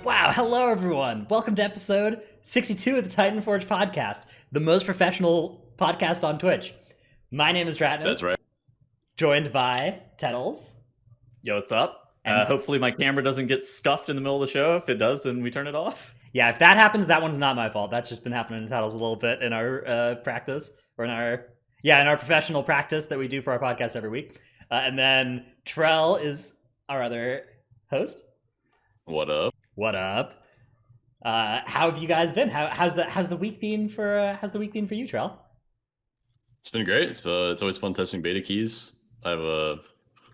Wow, hello everyone. Welcome to episode 62 of the Titanforge podcast, the most professional podcast on Twitch. My name is Dratnus. That's right. Joined by Tettles. Yo, what's up? And- Hopefully my camera doesn't get scuffed in the middle of the show. If it does, then we turn it off. Yeah, if that happens, that one's not my fault. That's just been happening to Tettles a little bit in our practice, or in our professional practice that we do for our podcast every week. And then Trell is our other host. What up? What up? How have you guys been? How's the week been for you, Trell? It's been great. It's always fun testing beta keys. I have a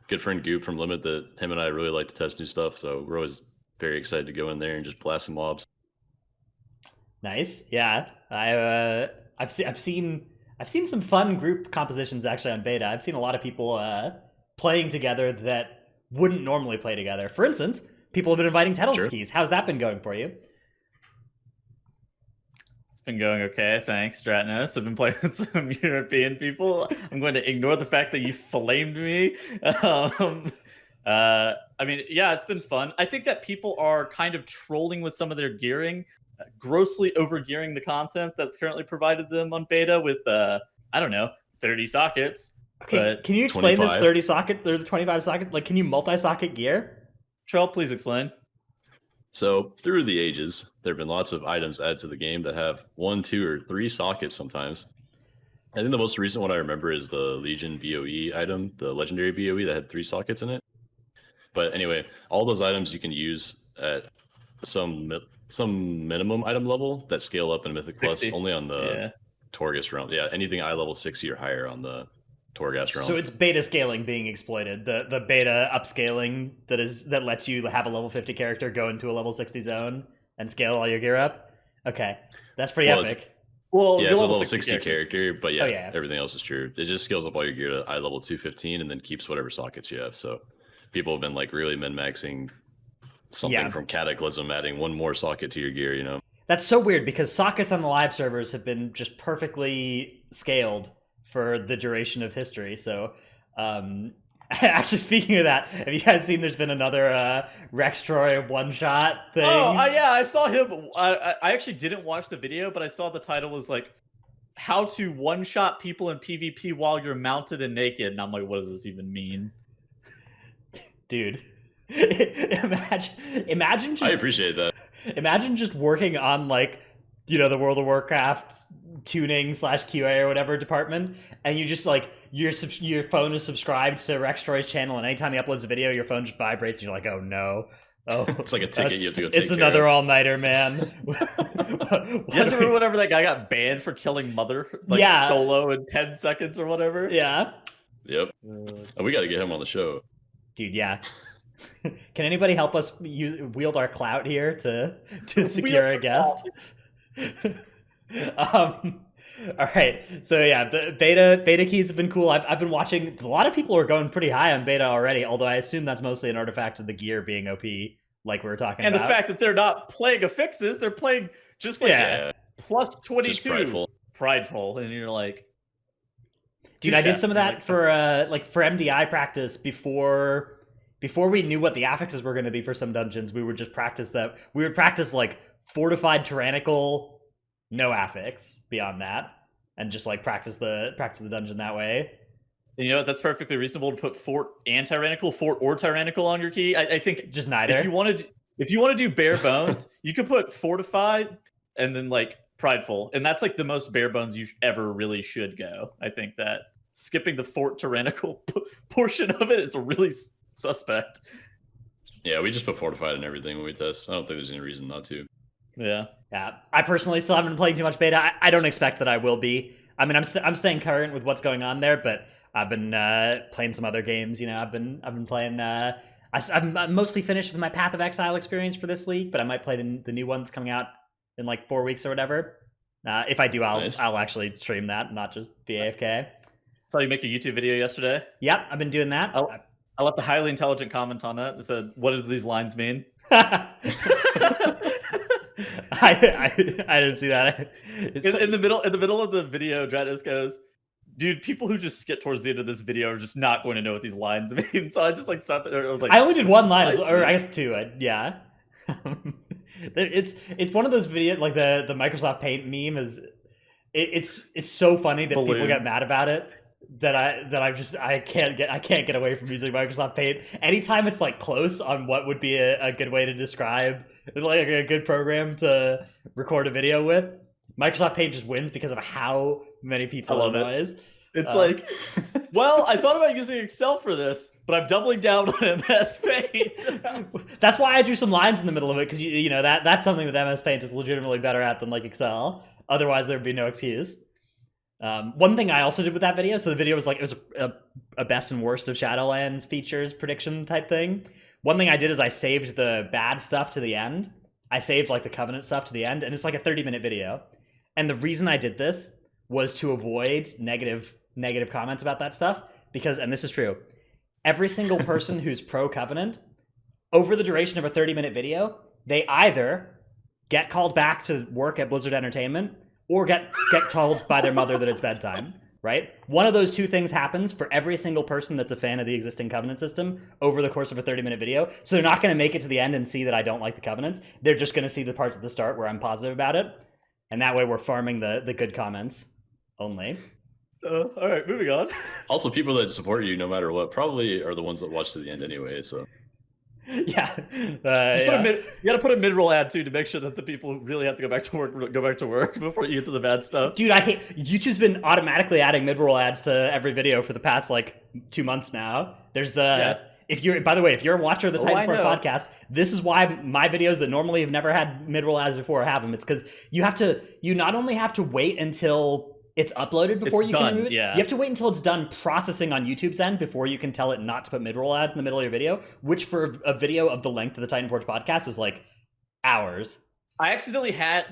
good friend Goop from Limit that him and I really like to test new stuff, so we're always very excited to go in there and just blast some mobs. Nice, yeah. I've seen some fun group compositions actually on beta. I've seen a lot of people playing together that wouldn't normally play together. For instance, people have been inviting Tettles keys. How's that been going for you? It's been going okay, thanks, Dratnus. I've been playing with some European people. I'm going to ignore the fact that you flamed me. I mean, yeah, it's been fun. I think that people are kind of trolling with some of their gearing, grossly over-gearing the content that's currently provided them on beta with, 30 sockets. Okay, can you explain 25? This 30 sockets or the 25 sockets? Like, can you multi-socket gear? Trell, please explain. So, through the ages, there have been lots of items added to the game that have 1, 2, or 3 sockets sometimes. I think the most recent one I remember is the Legion BOE item, the legendary BOE that had 3 sockets in it. But anyway, all those items you can use at some minimum item level that scale up in Mythic 60. Plus only on the Torghast realm. Yeah, anything eye level 60 or higher on the Torghast realm. So it's beta scaling being exploited. The beta upscaling that lets you have a level 50 character go into a level 60 zone and scale all your gear up. Okay, that's pretty epic. It's a level 60 character, but everything else is true. It just scales up all your gear to eye level 215 and then keeps whatever sockets you have. So people have been like really min-maxing something from Cataclysm, adding 1 more socket to your gear, you know? That's so weird because sockets on the live servers have been just perfectly scaled for the duration of history. So, actually, speaking of that, have you guys seen there's been another Rex Troy one-shot thing? Oh, yeah, I saw him. I actually didn't watch the video, but I saw the title was like, how to one-shot people in PvP while you're mounted and naked. And I'm like, what does this even mean? Dude, imagine just... I appreciate that. Imagine just working on, like, the World of Warcraft tuning / QA or whatever department, and you just, like, your phone is subscribed to Rex Troy's channel, and anytime he uploads a video, your phone just vibrates, and you're like, oh no. Oh, it's like a ticket you have to go take It's another all-nighter, man. You guys remember whenever that guy got banned for killing Mother? Solo in 10 seconds or whatever? Yeah. Yep. We got to get him on the show. Dude, yeah. Can anybody help us wield our clout here to secure a guest? All right. So yeah, the beta keys have been cool. I've been watching. A lot of people are going pretty high on beta already, although I assume that's mostly an artifact of the gear being OP, like we were talking about. And the fact that they're not playing affixes, they're playing just like plus 22. Just prideful. And you're like, dude, I did some of that for MDI practice before we knew what the affixes were going to be for some dungeons. We would just practice that. We would practice like fortified tyrannical, no affix beyond that, and just like practice the dungeon that way. And you know what? That's perfectly reasonable to put fort or tyrannical on your key. I think just neither. If you want to do bare bones, you could put fortified and then like prideful, and that's like the most bare bones you ever really should go. I think that skipping the fort tyrannical portion of it is really suspect. Yeah, we just put fortified and everything when we test. I don't think there's any reason not to. Yeah. I personally still haven't been playing too much beta. I don't expect that I will be. I mean, I'm staying current with what's going on there, but I've been playing some other games. I've been playing. I'm mostly finished with my Path of Exile experience for this league, but I might play the new ones coming out in like 4 weeks or whatever. If I do, I'll actually stream that, not just be AFK. Saw you make a YouTube video yesterday. Yep, I've been doing that. I left a highly intelligent comment on that. It said, "What do these lines mean?" I didn't see that. In the middle of the video, Dratnus goes, "Dude, people who just skip towards the end of this video are just not going to know what these lines mean." So I just like sat there. I was like, I only did one line, or I guess 2. Yeah. It's one of those videos, like the Microsoft Paint meme is. It's so funny that people get mad about it that I can't get away from using Microsoft Paint. Anytime it's like close on what would be a good way to describe like a good program to record a video with, Microsoft Paint just wins because of how many people it annoys. It's like, well, I thought about using Excel for this, but I'm doubling down on MS Paint. That's why I drew some lines in the middle of it, because you know that's something that MS Paint is legitimately better at than like Excel. Otherwise, there'd be no excuse. One thing I also did with that video, so the video was like, it was a best and worst of Shadowlands features prediction type thing. One thing I did is I saved the bad stuff to the end. I saved like the Covenant stuff to the end, and it's like a 30-minute video. And the reason I did this was to avoid negative comments about that stuff, because, and this is true, every single person who's pro Covenant, over the duration of a 30-minute video, they either get called back to work at Blizzard Entertainment or get told by their mother that it's bedtime, right? One of those two things happens for every single person that's a fan of the existing Covenant system over the course of a 30-minute video. So they're not going to make it to the end and see that I don't like the Covenants. They're just going to see the parts at the start where I'm positive about it. And that way we're farming the good comments only. All right, moving on. Also, people that support you no matter what probably are the ones that watch to the end anyway, so... Yeah. You gotta put a mid-roll ad too to make sure that the people who really have to go back to work before you get to the bad stuff. Dude, I hate YouTube's been automatically adding mid-roll ads to every video for the past like 2 months now. There's if you're, by the way, if you're a watcher of the Titanforge podcast, this is why my videos that normally have never had mid-roll ads before have them. It's because you not only have to wait until it's uploaded before you can remove it. Yeah. You have to wait until it's done processing on YouTube's end before you can tell it not to put mid-roll ads in the middle of your video, which for a video of the length of the Titanforge podcast is like hours. I accidentally had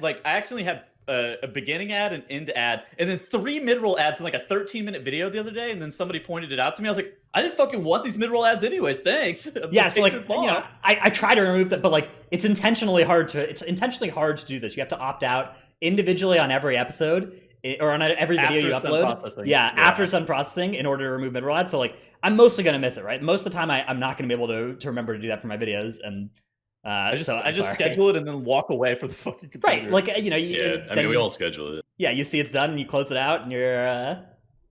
a beginning ad, an end ad, and then 3 mid-roll ads in like a 13-minute video the other day, and then somebody pointed it out to me. I was like, I didn't fucking want these mid-roll ads anyways, thanks. Yeah, so like, you know, I try to remove that, but like it's intentionally hard to do this. You have to opt out individually on every episode. Or on every video you upload. Yeah, after it's done processing in order to remove mid-roll ads. So like, I'm mostly going to miss it, right? Most of the time I'm not going to be able to remember to do that for my videos. And I just schedule it and then walk away from the fucking computer. Right, like, you know. We all schedule it. Yeah, you see it's done and you close it out and you're,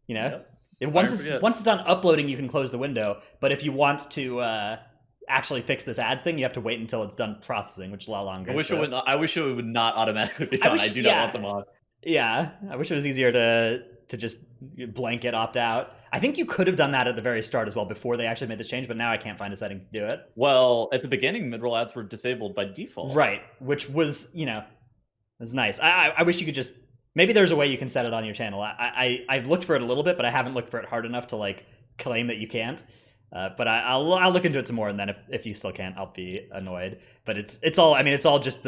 you know. Once it's done uploading, you can close the window. But if you want to actually fix this ads thing, you have to wait until it's done processing, which is a lot longer. I wish it would not automatically be on. I do not want them on. Yeah, I wish it was easier to just blanket opt out. I think you could have done that at the very start as well before they actually made this change, but now I can't find a setting to do it. Well, at the beginning, mid-roll ads were disabled by default. Right, which was, you know, was nice. I wish you could just, maybe there's a way you can set it on your channel. I've looked for it a little bit, but I haven't looked for it hard enough to like claim that you can't. But I'll look into it some more, and then if you still can't, I'll be annoyed. But it's all just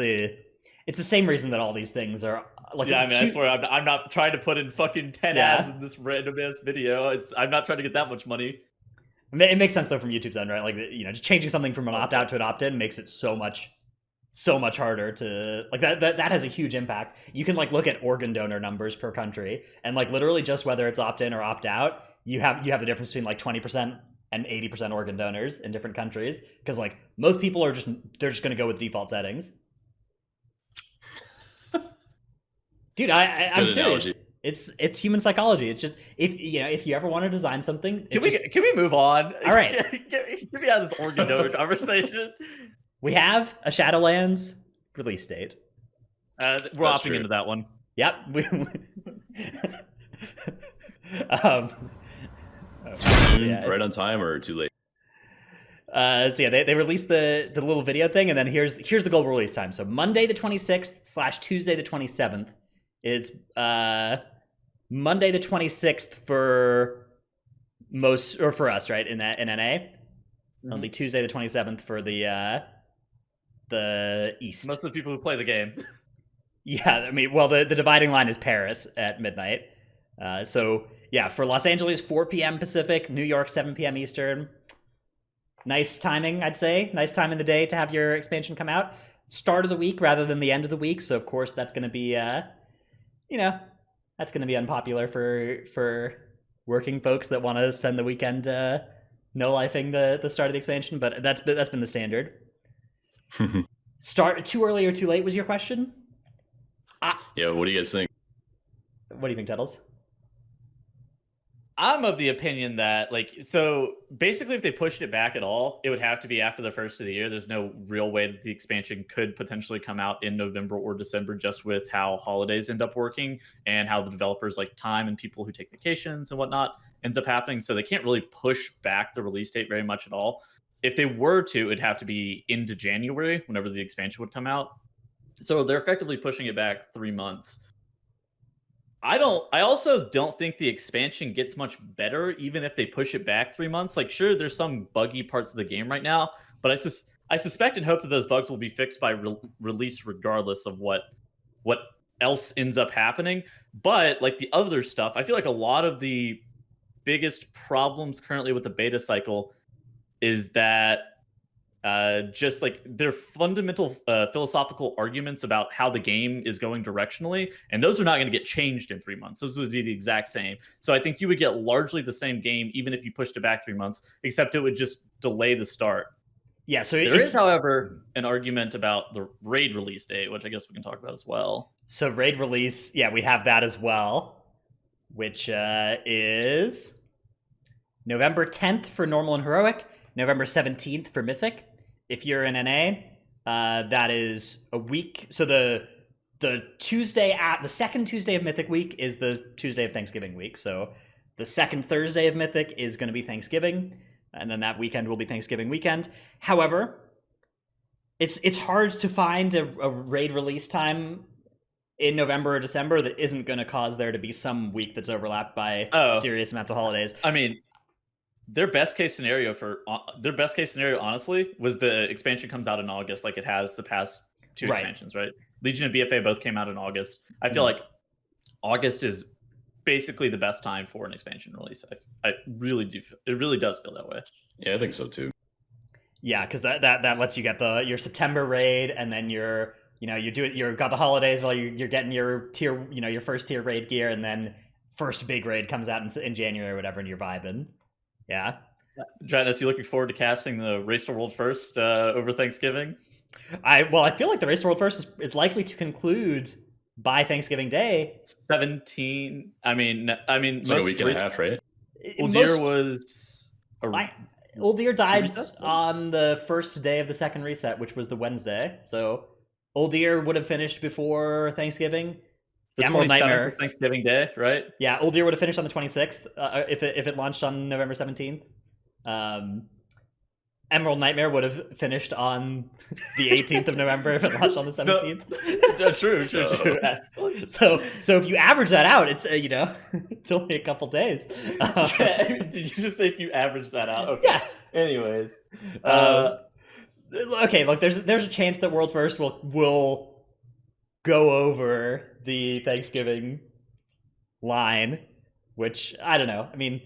it's the same reason that all these things are like. Yeah, I mean, I swear, I'm not trying to put in fucking 10 ads in this random ass video. I'm not trying to get that much money. It makes sense though from YouTube's end, right? Like, you know, just changing something from an opt out to an opt in makes it so much harder to like that has a huge impact. You can like look at organ donor numbers per country, and like literally just whether it's opt in or opt out, you have the difference between like 20% and 80% organ donors in different countries, because like most people are just going to go with default settings. Dude, I'm serious. It's human psychology. It's just if you ever want to design something, can we move on? All right, can we have this organ donor conversation? We have a Shadowlands release date. We're opting into that one. Yep. Right on time or too late? So yeah, they released the little video thing, and then here's the global release time. So Monday the 26th / Tuesday the 27th. It's Monday the 26th for most, or for us, right? In NA. Mm-hmm. It'll be Tuesday the 27th for the East. Most of the people who play the game. Yeah, I mean, well, the dividing line is Paris at midnight. So yeah, for Los Angeles, 4 p.m. Pacific, New York, 7 p.m. Eastern. Nice timing, I'd say. Nice time in the day to have your expansion come out. Start of the week rather than the end of the week. So of course that's going to be, that's going to be unpopular for working folks that want to spend the weekend no-lifing the start of the expansion. But that's been the standard. Start too early or too late was your question? Yeah, what do you guys think? What do you think, Tuttles? I'm of the opinion that, like, so basically if they pushed it back at all, it would have to be after the first of the year. There's no real way that the expansion could potentially come out in November or December, just with how holidays end up working and how the developers like time and people who take vacations and whatnot ends up happening. So they can't really push back the release date very much at all. If they were to, it'd have to be into January, whenever the expansion would come out. So they're effectively pushing it back 3 months. I also don't think the expansion gets much better even if they push it back 3 months. Like, sure, there's some buggy parts of the game right now, but I suspect and hope that those bugs will be fixed by release regardless of what else ends up happening. But like the other stuff, I feel like a lot of the biggest problems currently with the beta cycle is that just like their fundamental philosophical arguments about how the game is going directionally, and those are not going to get changed in 3 months. Those would be the exact same. So I think you would get largely the same game even if you pushed it back 3 months, except it would just delay the start. Yeah, so there is, however, an argument about the raid release date, which I guess we can talk about as well. So raid release, yeah, we have that as well, which is November 10th for normal and heroic, November 17th for mythic. If you're in NA, that is a week. So the second Tuesday of Mythic week is the Tuesday of Thanksgiving week. So the second Thursday of Mythic is going to be Thanksgiving, and then that weekend will be Thanksgiving weekend. However, it's hard to find a raid release time in November or December that isn't going to cause there to be some week that's overlapped by serious amounts of holidays. I mean, their best case scenario, honestly, was the expansion comes out in August, like it has the past two expansions, right? Legion and BFA both came out in August. I feel like August is basically the best time for an expansion release. I really do. It really does feel that way. Yeah, I think so too. Yeah, because that lets you get your September raid, and then you're got the holidays while you're getting your tier, your first tier raid gear, and then first big raid comes out in January or whatever, and you're vibing. Yeah. Dratnus, you looking forward to casting the Race to World First over Thanksgiving? I feel like the Race to World First is likely to conclude by Thanksgiving Day. 17. I mean, it's like a week and a half, right? Uldir was. Uldir died on the first day of the second reset, which was the Wednesday. So Uldir would have finished before Thanksgiving. The Emerald Nightmare, Thanksgiving Day, right? Yeah, Uldir would have finished on the 26th if it launched on November 17th. Emerald Nightmare would have finished on the 18th of November if it launched on the 17th. True. So if you average that out, it's it's only a couple days. Did you just say if you average that out? Okay. Yeah. Anyways, okay. Look, there's a chance that World First will go over the Thanksgiving line, which I don't know. I mean,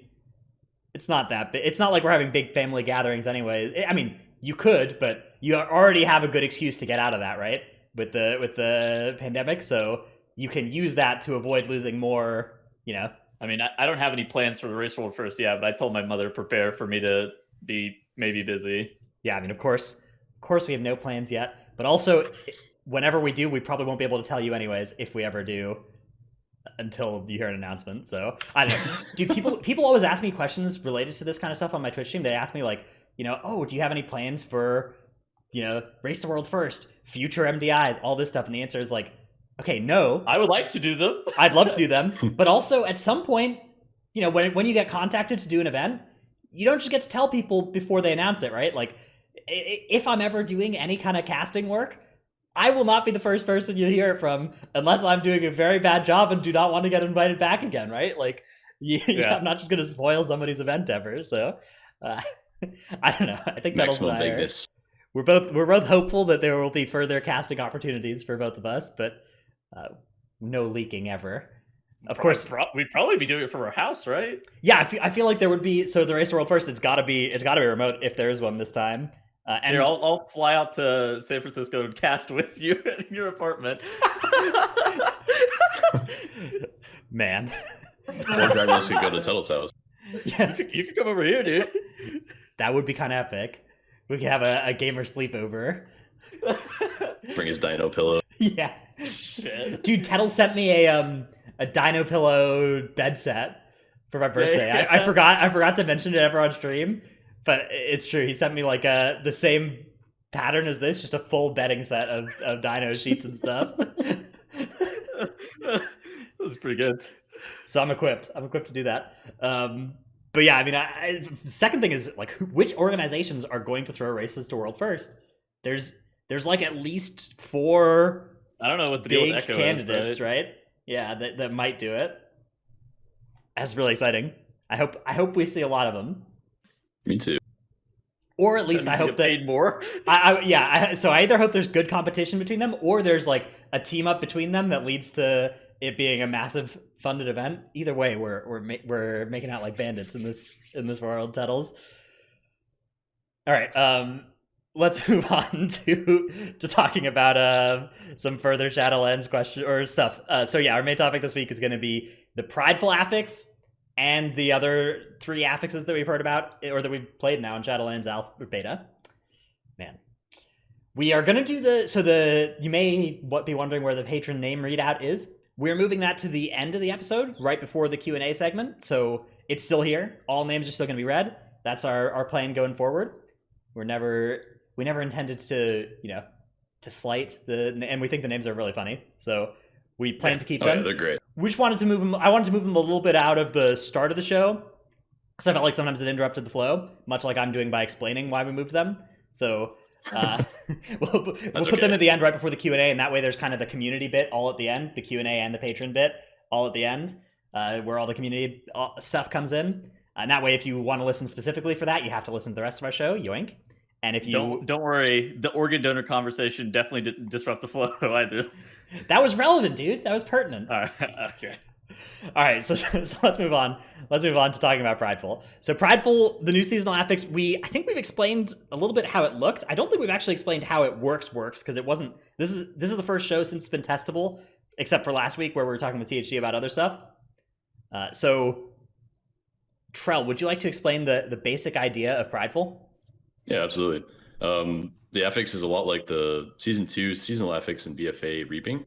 it's not that big. It's not like we're having big family gatherings anyway. I mean, you could, but you already have a good excuse to get out of that, right? With the pandemic, so you can use that to avoid losing more. I mean, I don't have any plans for the Race World First, but I told my mother prepare for me to be maybe busy. Yeah, I mean, of course, we have no plans yet, but also, whenever we do, we probably won't be able to tell you anyways if we ever do until you hear an announcement. So I don't know. Dude, people always ask me questions related to this kind of stuff on my Twitch stream. They ask me like, oh, do you have any plans for, Race the World First, future MDIs, all this stuff? And the answer is like, okay, no. I would like to do them. I'd love to do them. But also at some point, when you get contacted to do an event, you don't just get to tell people before they announce it, right? Like, if I'm ever doing any kind of casting work, I will not be the first person you hear it from unless I'm doing a very bad job and do not want to get invited back again, right? Like, I'm not just going to spoil somebody's event ever. So, I don't know. I think Tuttles and I we're both hopeful that there will be further casting opportunities for both of us, but no leaking ever. Of course, we'd probably be doing it from our house, right? Yeah, I feel like there would be. So the Race to World First, it's got to be remote if there is one this time. And I'll fly out to San Francisco and cast with you in your apartment. Man. Or Dragonus could go to Tuttle's house. Yeah. You could come over here, dude. That would be kind of epic. We could have a gamer sleepover. Bring his dino pillow. Yeah. Shit. Dude, Tettle sent me a dino pillow bed set for my birthday. Yeah. I forgot to mention it ever on stream, but it's true. He sent me like the same pattern as this, just a full bedding set of dino sheets and stuff. That was pretty good. So I'm equipped. I'm equipped to do that. But yeah, I mean, second thing is like, which organizations are going to throw races to world first? There's like at least 4 I don't know what the deal big with Echo candidates, is, but right? Yeah, that might do it. That's really exciting. I hope we see a lot of them, Me too. or at least I hope that paid more. So I either hope there's good competition between them, or there's like a team up between them that leads to it being a massive funded event. Either way, we're making out like bandits in this world, Tettles. All right, let's move on to talking about some further Shadowlands question or stuff. So yeah, our main topic this week is going to be the Prideful affix and the other 3 affixes that we've heard about or that we've played now in Shadowlands Alpha or Beta. Man, we are going to do you may be wondering where the patron name readout is. We're moving that to the end of the episode, right before the Q&A segment. So it's still here. All names are still going to be read. That's our plan going forward. We never intended to, to slight and we think the names are really funny. So we plan to keep them. Yeah, they're great. We just wanted to move them. I wanted to move them a little bit out of the start of the show because I felt like sometimes it interrupted the flow, much like I'm doing by explaining why we moved them. So we'll put them at the end right before the Q&A, and that way there's kind of the community bit all at the end, the Q&A and the patron bit all at the end, where all the community stuff comes in. And that way, if you want to listen specifically for that, you have to listen to the rest of our show, yoink. And if you don't worry, the organ donor conversation definitely didn't disrupt the flow either. That was relevant, dude. That was pertinent. All right, okay. All right, so let's move on. Let's move on to talking about Prideful. So Prideful, the new seasonal affix, I think we've explained a little bit how it looked. I don't think we've actually explained how it works because it wasn't. This is the first show since it's been testable, except for last week where we were talking with THD about other stuff. So Trell, would you like to explain the basic idea of Prideful? Yeah, absolutely. The affix is a lot like the Season 2 seasonal affix in BFA Reaping.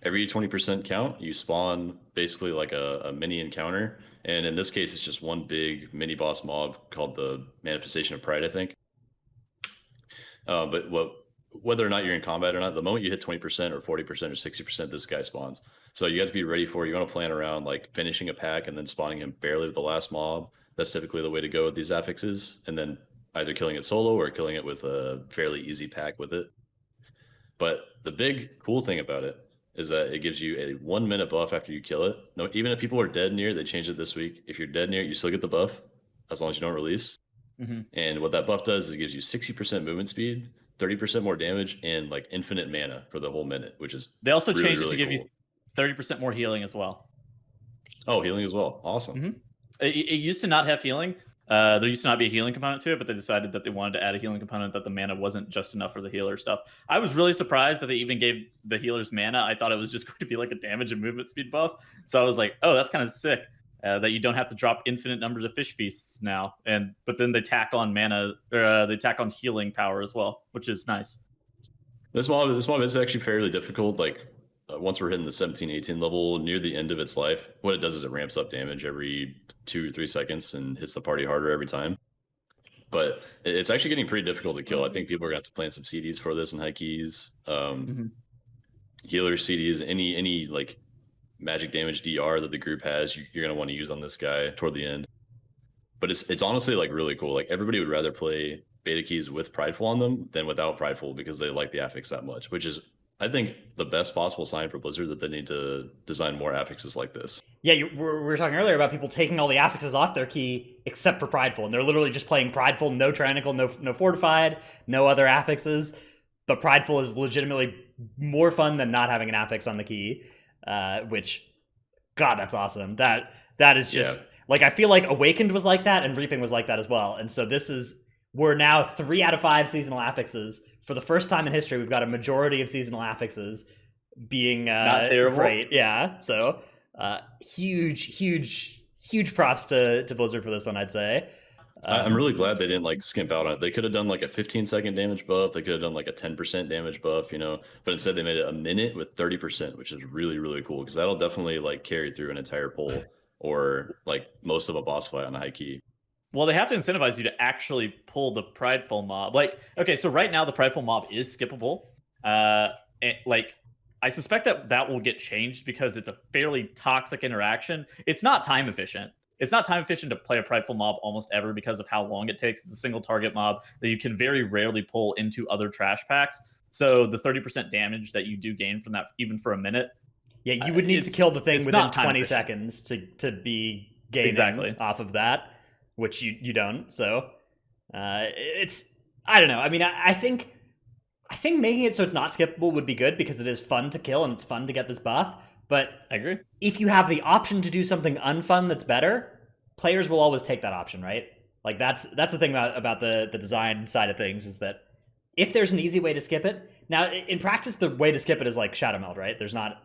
Every 20% count, you spawn basically like a mini encounter. And in this case, it's just one big mini boss mob called the Manifestation of Pride, I think. But whether or not you're in combat or not, the moment you hit 20% or 40% or 60%, this guy spawns. So you have to be ready for it. You want to plan around like finishing a pack and then spawning him barely with the last mob. That's typically the way to go with these affixes. And then either killing it solo or killing it with a fairly easy pack with it. But the big cool thing about it is that it gives you a 1 minute buff after you kill it. No, even if people are dead near, they changed it this week. If you're dead near, you still get the buff as long as you don't release. Mm-hmm. And what that buff does is it gives you 60% movement speed, 30% more damage, and like infinite mana for the whole minute, which is they also really, changed it really to give cool. you 30% more healing as well. Oh, healing as well. Awesome. Mm-hmm. It used to not have healing. There used to not be a healing component to it, but they decided that they wanted to add a healing component, that the mana wasn't just enough for the healer stuff. I was really surprised that they even gave the healers mana. I thought it was just going to be like a damage and movement speed buff. So I was like, oh, that's kind of sick that you don't have to drop infinite numbers of fish feasts now. But then they tack on mana, or they tack on healing power as well, which is nice. This mob is actually fairly difficult. Like once we're hitting the 17, 18 level near the end of its life, what it does is it ramps up damage every 2 or 3 seconds and hits the party harder every time. But it's actually getting pretty difficult to kill. I think people are going to have to plan some CDs for this and high keys, healer CDs, any like magic damage DR that the group has, you're going to want to use on this guy toward the end. But it's honestly like really cool. Like everybody would rather play beta keys with Prideful on them than without Prideful because they like the affix that much, which is, I think, the best possible sign for Blizzard that they need to design more affixes like this. Yeah, we were talking earlier about people taking all the affixes off their key except for Prideful, and they're literally just playing Prideful, no Tyrannical, no Fortified, no other affixes. But Prideful is legitimately more fun than not having an affix on the key, which, God, that's awesome. That is just, like, I feel like Awakened was like that, and Reaping was like that as well. And so we're now 3 out of 5 seasonal affixes. For the first time in history, we've got a majority of seasonal affixes being not terrible. Great. Yeah, so huge props to Blizzard for this one, I'd say. I'm really glad they didn't like skimp out on it. They could have done like a 15-second damage buff. They could have done like a 10% damage buff, you know. But instead, they made it a minute with 30%, which is really, really cool because that'll definitely like carry through an entire pull or like most of a boss fight on a high key. Well, they have to incentivize you to actually pull the Prideful mob. Like, okay, so right now the Prideful mob is skippable. Like, I suspect that will get changed because it's a fairly toxic interaction. It's not time efficient. It's not time efficient to play a Prideful mob almost ever because of how long it takes. It's a single target mob that you can very rarely pull into other trash packs. So the 30% damage that you do gain from that, even for a minute. Yeah, you would need to kill the thing within 20 efficient. seconds to be gaining off of that, which you don't. So it's, I don't know. I mean, I think making it so it's not skippable would be good because it is fun to kill and it's fun to get this buff. But I agree. If you have the option to do something unfun that's better, players will always take that option, right? Like that's the thing about the design side of things is that if there's an easy way to skip it, now in practice the way to skip it is like Shadow Meld, right? There's not.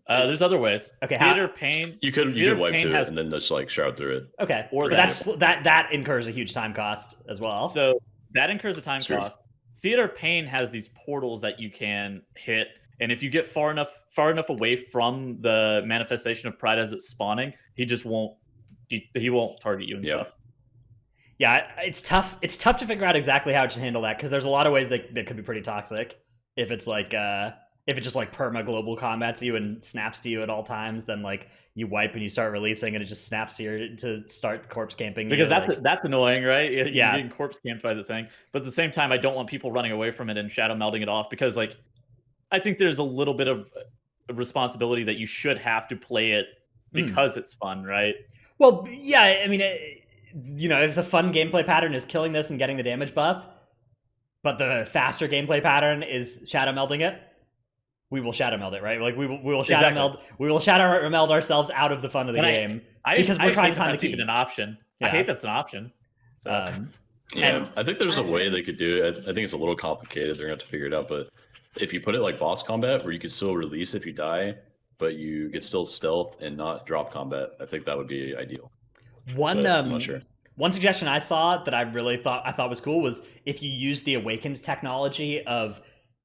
There's other ways. Okay, Theater Pain. You could wipe to it and then just like shroud through it. Okay, or that incurs a huge time cost as well. So that incurs a time cost. Theater Pain has these portals that you can hit. And if you get far enough away from the manifestation of Pride as it's spawning, he just won't target you and stuff. Yeah, it's tough. It's tough to figure out exactly how to handle that because there's a lot of ways that could be pretty toxic. If it's like if it just like perma global combats you and snaps to you at all times, then like you wipe and you start releasing and it just snaps to start corpse camping. Because that's annoying, right? You're getting corpse camped by the thing. But at the same time, I don't want people running away from it and shadow melding it off because like I think there's a little bit of responsibility that you should have to play it because it's fun, right? Well, yeah, I mean, if the fun gameplay pattern is killing this and getting the damage buff, but the faster gameplay pattern is shadow melding it, we will shadow meld it, right? Like we will shadow meld. We will shadow meld ourselves out of the fun of the game because we're trying to time the key. Even an option. Yeah. I hate that's an option. So. I think there's a way they could do it. I think it's a little complicated. They're gonna have to figure it out, but if you put it like boss combat where you could still release if you die, but you get still stealth and not drop combat, I think that would be ideal. I'm not sure. One suggestion I saw that I thought was cool was if you use the awakened technology of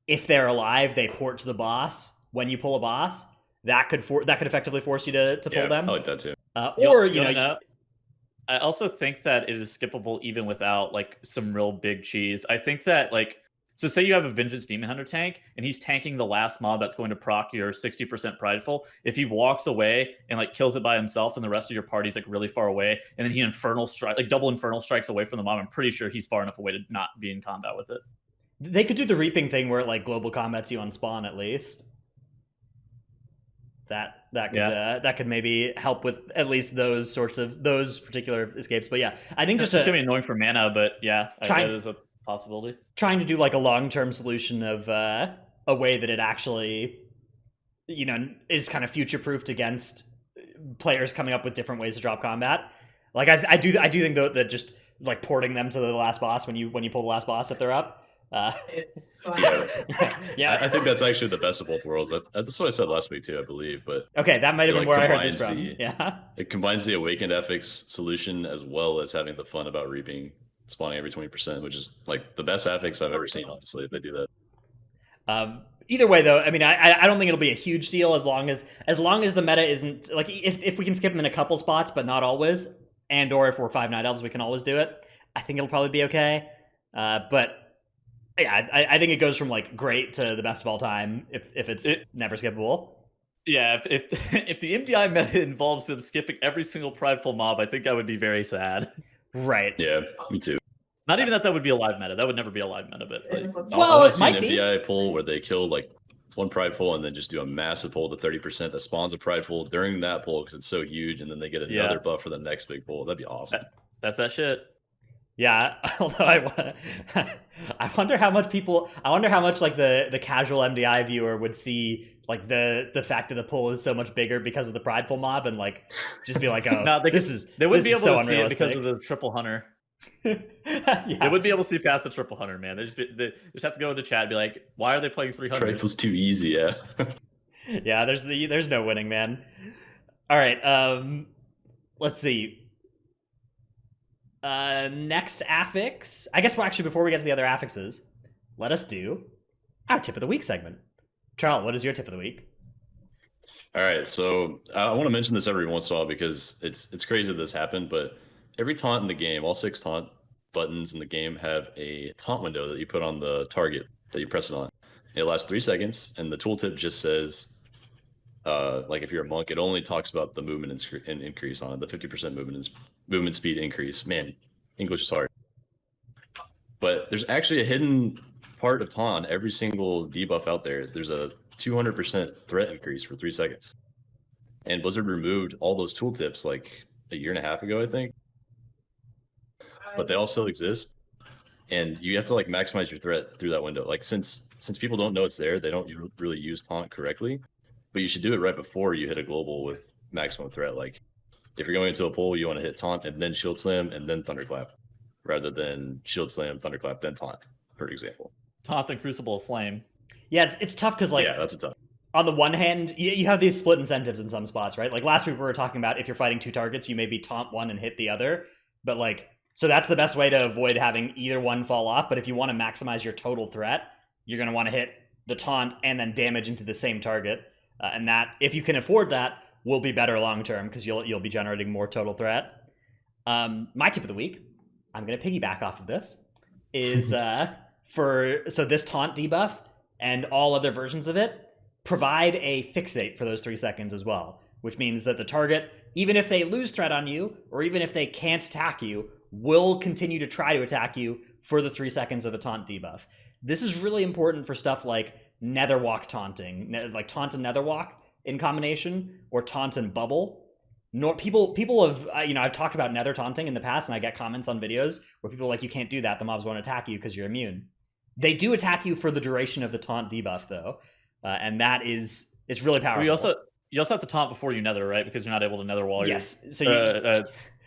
if they're alive, they port to the boss when you pull a boss. That could effectively force you to pull them. I like that too. I also think that it is skippable even without like some real big cheese. I think that like. So say you have a Vengeance Demon Hunter tank, and he's tanking the last mob that's going to proc your 60% Prideful. If he walks away and like kills it by himself, and the rest of your party's like really far away, and then he double Infernal strikes away from the mob, I'm pretty sure he's far enough away to not be in combat with it. They could do the reaping thing where it like global combats you on spawn at least. That could maybe help with at least those particular escapes. But yeah, I think it's gonna be annoying for mana, but yeah, that is a possibility. Trying to do like a long-term solution of a way that it actually, is kind of future-proofed against players coming up with different ways to drop combat. Like I do think though that just like porting them to the last boss when you pull the last boss if they're up. Yeah, I think that's actually the best of both worlds. That's what I said last week too, I believe. But okay, that might have been where I heard this from. It combines the awakened affix solution as well as having the fun about reaping. Spawning every 20%, which is like the best affix I've ever seen, honestly, if they do that. Either way, though, I mean, I don't think it'll be a huge deal as long as the meta isn't like if we can skip them in a couple spots, but not always, and or if we're 5 Night Elves, we can always do it. I think it'll probably be okay. But yeah, I think it goes from like great to the best of all time if it's never skippable. Yeah, if the MDI meta involves them skipping every single Prideful mob, I think I would be very sad. Right. Yeah, me too. Not even that would be a live meta. That would never be a live meta, but it might be. MDI pull where they kill like one Prideful and then just do a massive pull to 30% that spawns a Prideful during that pull because it's so huge, and then they get another buff for the next big pull. That'd be awesome. That's that shit. Yeah, although I wonder how much like the casual MDI viewer would see like the fact that the pull is so much bigger because of the Prideful mob and like just be like, oh, no, they wouldn't be able so to see it because of the Triple Hunter. Yeah. They wouldn't be able to see past the Triple Hunter, man. They just have to go into chat and be like, why are they playing 300? Prideful's too easy, yeah. Yeah, there's no winning, man. All right, let's see. Next affix. I guess before we get to the other affixes, let us do our tip of the week segment. Trell, what is your tip of the week? All right, so I want to mention this every once in a while because it's crazy that this happened, but every taunt in the game, all 6 taunt buttons in the game have a taunt window that you put on the target that you press it on. It lasts 3 seconds, and the tooltip just says, like if you're a monk, it only talks about the movement increase on it, the 50% movement speed increase. Man, English is hard. But there's actually a hidden part of taunt, every single debuff out there. There's a 200% threat increase for 3 seconds. And Blizzard removed all those tooltips like a year and a half ago, I think. But they all still exist. And you have to like maximize your threat through that window. Like since people don't know it's there, they don't really use taunt correctly. But you should do it right before you hit a global with maximum threat. Like if you're going into a pull, you want to hit taunt and then shield slam and then thunderclap, rather than shield slam, thunderclap, then taunt, for example. Taunt and Crucible of Flame. Yeah, it's tough because like yeah, that's a tough. On the one hand, you have these split incentives in some spots, right? Like last week we were talking about if you're fighting 2 targets, you maybe taunt one and hit the other. But like, so that's the best way to avoid having either one fall off. But if you want to maximize your total threat, you're going to want to hit the taunt and then damage into the same target. And that, if you can afford that, will be better long term because you'll be generating more total threat. My tip of the week, I'm going to piggyback off of this, is so this taunt debuff and all other versions of it provide a fixate for those 3 seconds as well, which means that the target, even if they lose threat on you or even if they can't attack you, will continue to try to attack you for the 3 seconds of the taunt debuff. This is really important for stuff like Netherwalk taunting, like taunt and Netherwalk in combination, or taunt and bubble. People have, I've talked about Nether taunting in the past, and I get comments on videos where people are like, you can't do that, the mobs won't attack you because you're immune. They do attack you for the duration of the taunt debuff, though, and it's really powerful. You also have to taunt before you nether, right? Because you're not able to nether while yes.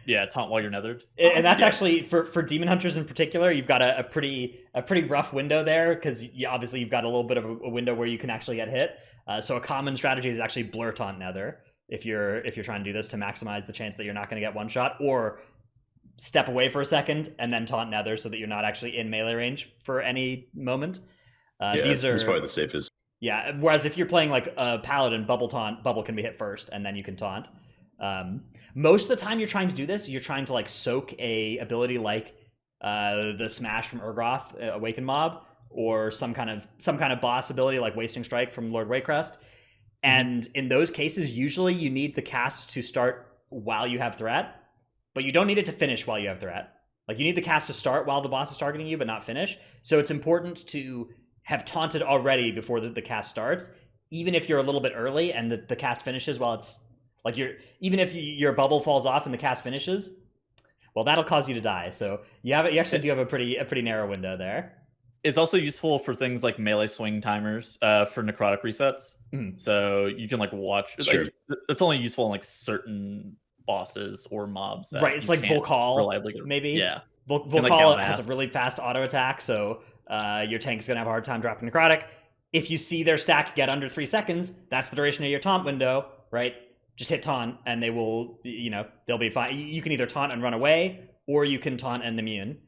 Yeah, taunt while you're nethered. And that's actually, for Demon Hunters in particular, you've got a pretty rough window there, because obviously you've got a little bit of a window where you can actually get hit. So a common strategy is actually blur taunt nether if you're trying to do this to maximize the chance that you're not going to get one shot, or step away for a second and then taunt nether so that you're not actually in melee range for any moment. These are probably the safest. Yeah, whereas if you're playing like a paladin, bubble can be hit first and then you can taunt. Most of the time you're trying to do this, you're trying to like soak a ability like the smash from Urgroth, Awaken Mob, or some kind of boss ability like Wasting Strike from Lord Waycrest. And in those cases, usually you need the cast to start while you have threat, but you don't need it to finish while you have threat. Like you need the cast to start while the boss is targeting you, but not finish. So it's important to have taunted already before the cast starts, even if you're a little bit early and the cast finishes while it's like even if your bubble falls off and the cast finishes, well, that'll cause you to die. So you actually do have a pretty narrow window there. It's also useful for things like melee swing timers for necrotic resets. So you can like watch. Sure. Like, it's only useful in like certain bosses or mobs. Right. It's like Volcall, maybe. Yeah. Volcall has a really fast auto attack, so your tank's gonna have a hard time dropping necrotic. If you see their stack get under 3 seconds, that's the duration of your taunt window, right? Just hit taunt and they will, they'll be fine. You can either taunt and run away, or you can taunt and immune.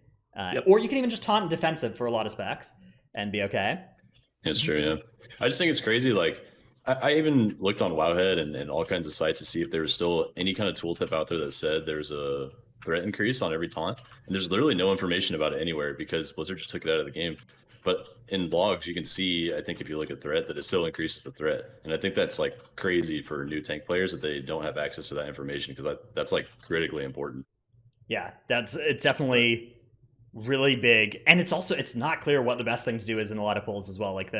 Or you can even just taunt and defensive for a lot of specs and be okay. It's true, yeah. I just think it's crazy. Like, I even looked on Wowhead and all kinds of sites to see if there was still any kind of tooltip out there that said there's a threat increase on every taunt. And there's literally no information about it anywhere because Blizzard just took it out of the game. But in logs, you can see, I think if you look at threat, that it still increases the threat. And I think that's like crazy for new tank players that they don't have access to that information, because that's like critically important. Yeah, it's definitely really big. And it's not clear what the best thing to do is in a lot of polls as well, like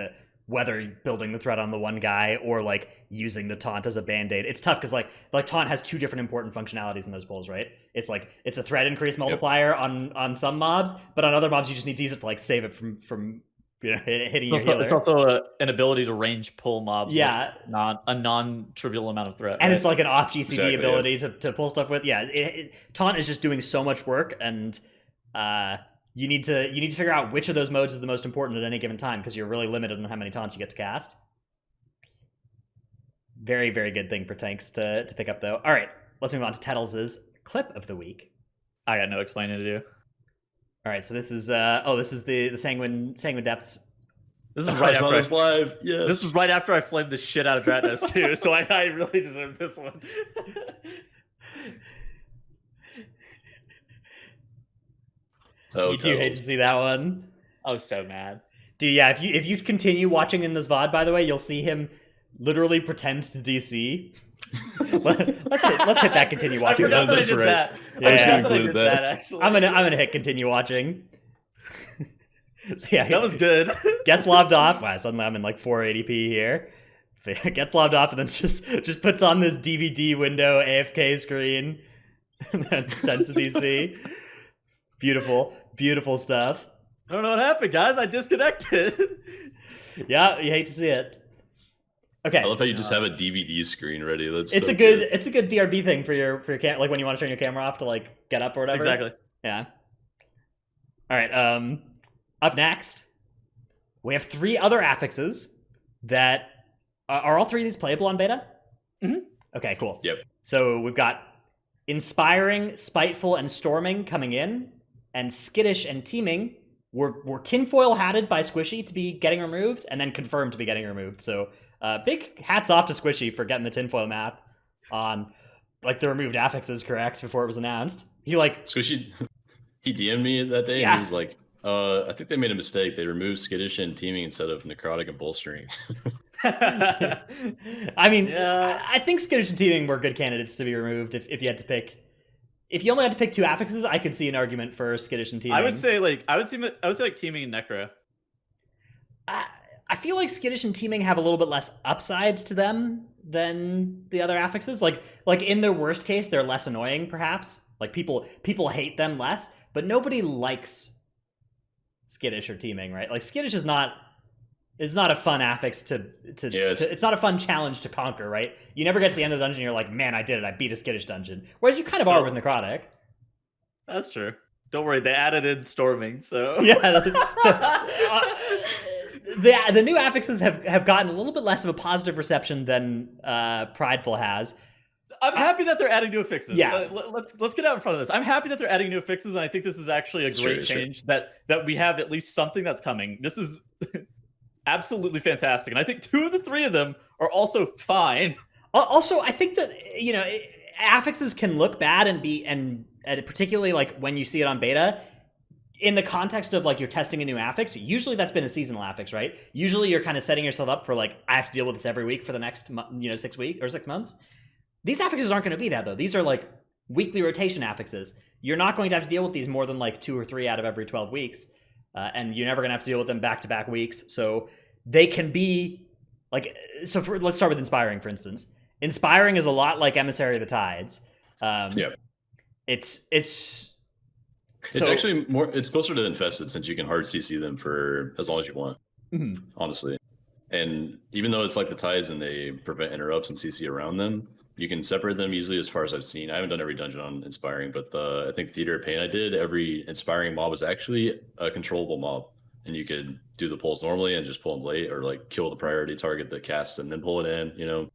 whether building the threat on the one guy or like using the taunt as a band-aid. It's tough because like taunt has 2 different important functionalities in those polls, right? It's like it's a threat increase multiplier on some mobs, but on other mobs you just need to use it to like save it from hitting your healer. It's also an ability to range pull mobs. Yeah, with a non-trivial amount of threat. And right? it's like an off GCD ability yeah. to pull stuff with. Yeah, taunt is just doing so much work, and you need to figure out which of those modes is the most important at any given time, because you're really limited on how many taunts you get to cast. Very, very good thing for tanks to pick up, though. All right, let's move on to Tettles' clip of the week. I got no explaining to do. All right, so this is this is the sanguine depths. This is right I saw after this live. Yes. This is right after I flamed the shit out of Dratnos too, so I really deserve this one. Oh, You do hate to see that one. I was so mad. Dude, yeah, if you continue watching in this VOD, by the way, you'll see him literally pretend to DC. let's hit that continue watching. I forgot that I That's did right. that. Yeah, I I forgot that I included did that. that actually. I'm gonna hit continue watching. So yeah, That was good. gets lobbed off. Wow, suddenly I'm in like 480p here. Gets lobbed off and then just puts on this DVD window AFK screen and then pretends to DC. Beautiful stuff. I don't know what happened, guys. I disconnected. Yeah, you hate to see it. Okay, I love how you just have a DVD screen ready. That's it's so a good BRB thing for your cam, like when you want to turn your camera off to like get up or whatever. Exactly. Yeah. All right. Up next, we have 3 other affixes that are all 3 of these playable on beta. Mhm. Okay, cool. Yep. So we've got inspiring, spiteful, and storming coming in, and skittish and teaming were tinfoil hatted by Squishy to be getting removed, and then confirmed to be getting removed. So big hats off to Squishy for getting the tinfoil map on like the removed affixes correct before it was announced. He like Squishy. He DM'd me that day, Yeah. and he was like, I think they made a mistake. They removed skittish and teaming instead of necrotic and bolstering. I mean, Yeah. I think skittish and teaming were good candidates to be removed if you had to pick. If you only had to pick 2 affixes, I could see an argument for skittish and teaming. I would say like teaming and Necro. I feel like skittish and teaming have a little bit less upside to them than the other affixes. Like in their worst case, they're less annoying, perhaps. Like people hate them less, but nobody likes skittish or teaming, right? Like skittish is not a fun affix to it's not a fun challenge to conquer, right? You never get to the end of the dungeon, you're like, man, I did it, I beat a skittish dungeon. Whereas you kind of are with necrotic. That's true. Don't worry, they added in storming, so Yeah. The new affixes have gotten a little bit less of a positive reception than Prideful has. I'm happy that they're adding new affixes. Yeah. Let's get out in front of this. I'm happy that they're adding new affixes, and I think this is actually a great change that we have at least something that's coming. This is absolutely fantastic, and I think 2 of the 3 of them are also fine. Also, I think that affixes can look bad and particularly like when you see it on beta. In the context of like you're testing a new affix, usually that's been a seasonal affix, right? Usually you're kind of setting yourself up for like I have to deal with this every week for the next 6 weeks or 6 months. These affixes aren't going to be that though. These are like weekly rotation affixes. You're not going to have to deal with these more than like 2 or 3 out of every 12 weeks, and you're never going to have to deal with them back-to-back weeks. So they can be like let's start with inspiring, for instance. Inspiring is a lot like Emissary of the Tides. Yep. It's Actually more. It's closer to infested since you can hard CC them for as long as you want. Mhm. Honestly, and even though it's like the tides and they prevent interrupts and CC around them, you can separate them easily. As far as I've seen, I haven't done every dungeon on inspiring, but I think Theater of Pain I did. Every inspiring mob was actually a controllable mob, and you could do the pulls normally and just pull them late, or like kill the priority target that casts and then pull it in.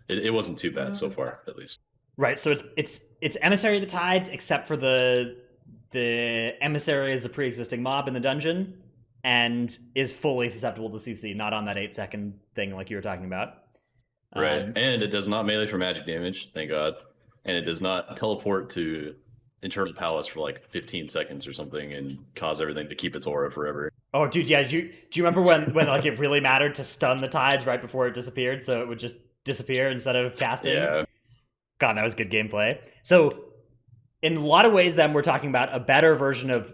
It wasn't too bad so far, at least. Right, so it's Emissary of the Tides, except for the Emissary is a pre-existing mob in the dungeon and is fully susceptible to CC, not on that 8-second thing like you were talking about. Right, and it does not melee for magic damage, thank God, and it does not teleport to Internal Palace for like 15 seconds or something and cause everything to keep its aura forever. Oh, dude, yeah. Do you remember when like it really mattered to stun the tides right before it disappeared, so it would just disappear instead of casting? Yeah. God, that was good gameplay. So, in a lot of ways, then we're talking about a better version of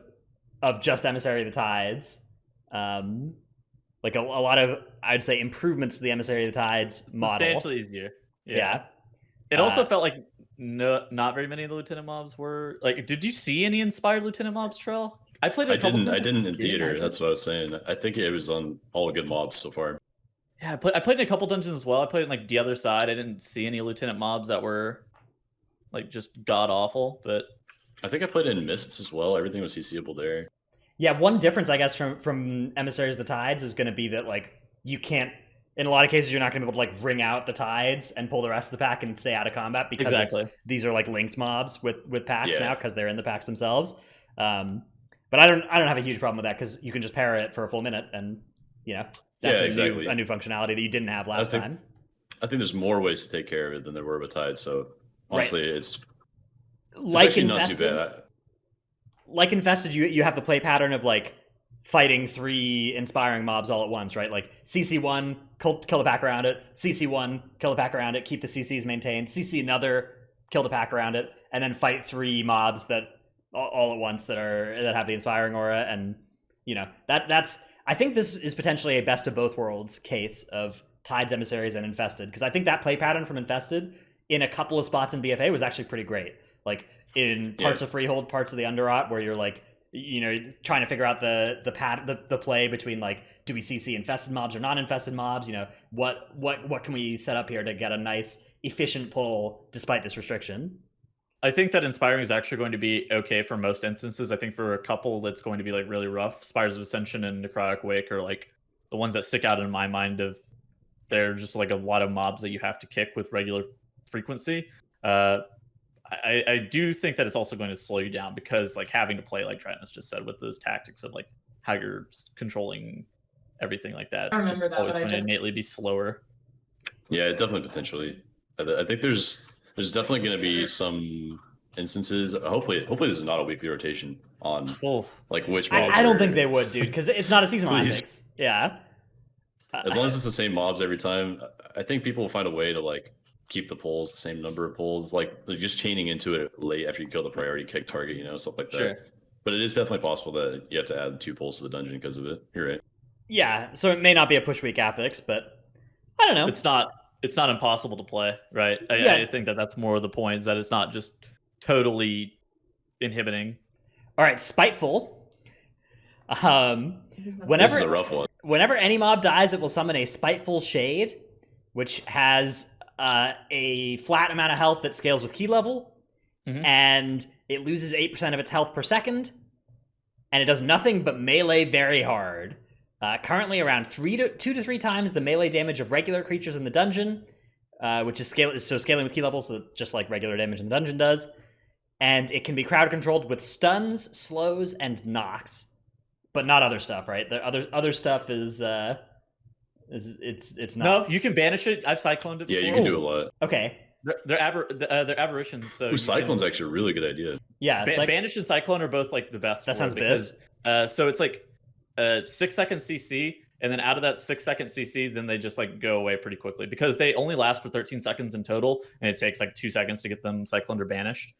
just Emissary of the Tides. Like a lot of, I'd say, improvements to the Emissary of the Tides model. Substantially easier. Yeah. It also felt like not very many of the lieutenant mobs were like. Did you see any inspired lieutenant mobs, Trell? I played. I didn't in theater. That's what I was saying. I think it was on all good mobs so far. Yeah, I played in a couple dungeons as well. I played in like the other side. I didn't see any lieutenant mobs that were like just god awful. But I think I played in Mists as well. Everything was CCable there. Yeah, one difference I guess from Emissaries of the Tides is going to be that like you can't. in a lot of cases, you're not going to be able to like ring out the tides and pull the rest of the pack and stay out of combat because these are like linked mobs with packs now because they're in the packs themselves. But I don't have a huge problem with that because you can just pair it for a full minute and that's a new functionality that you didn't have last time. I think there's more ways to take care of it than there were with Tide. So honestly, it's like Infested. Not too bad. Like Infested, you have the play pattern of like fighting 3 inspiring mobs all at once, right? Like CC1, kill the pack around it, CC1, kill the pack around it, keep the CCs maintained, CC another, kill the pack around it, and then fight 3 mobs that all at once that have the inspiring aura. And that's I think this is potentially a best of both worlds case of Tides, Emissaries, and Infested, because I think that play pattern from Infested in a couple of spots in BFA was actually pretty great. Like in parts of Freehold, parts of the Underrot, where you're like, trying to figure out the play between like, do we CC infested mobs or non-infested mobs? What can we set up here to get a nice efficient pull despite this restriction? I think that Inspiring is actually going to be okay for most instances. I think for a couple that's going to be like really rough. Spires of Ascension and Necrotic Wake are like the ones that stick out in my mind of they're just like a lot of mobs that you have to kick with regular frequency. I do think that it's also going to slow you down because like having to play like Tritonus just said with those tactics of like how you're controlling everything like that. It's just always going to innately be slower. Yeah, definitely potentially. I think there's definitely going to be some instances. Hopefully this is not a weekly rotation on like which mobs. I don't think they would, dude, because it's not a seasonal affix. Yeah. As long as it's the same mobs every time, I think people will find a way to like keep the pulls, the same number of pulls, like just chaining into it late after you kill the priority kick target, stuff like that. Sure. But it is definitely possible that you have to add 2 pulls to the dungeon because of it. You're right. Yeah, so it may not be a push week affix, but I don't know. It's not impossible to play, right? I think that's more of the point, is that it's not just totally inhibiting. All right, Spiteful. This is a rough one. Whenever any mob dies, it will summon a Spiteful Shade, which has a flat amount of health that scales with key level, and it loses 8% of its health per second, and it does nothing but melee very hard. Currently around 2 to 3 times the melee damage of regular creatures in the dungeon, which is scaling with key level, so just like regular damage in the dungeon does. And it can be crowd controlled with stuns, slows, and knocks, but not other stuff, right? The other stuff is it's not. No, you can banish it. I've cycloned it before. Yeah, you can do a lot. Okay. They're aberrations. So Cyclone's actually a really good idea. Yeah, Banish and Cyclone are both like the best. That sounds biz. So it's like 6-second CC, and then out of that 6-second CC, then they just like go away pretty quickly because they only last for 13 seconds in total, and it takes like 2 seconds to get them cycloned or banished.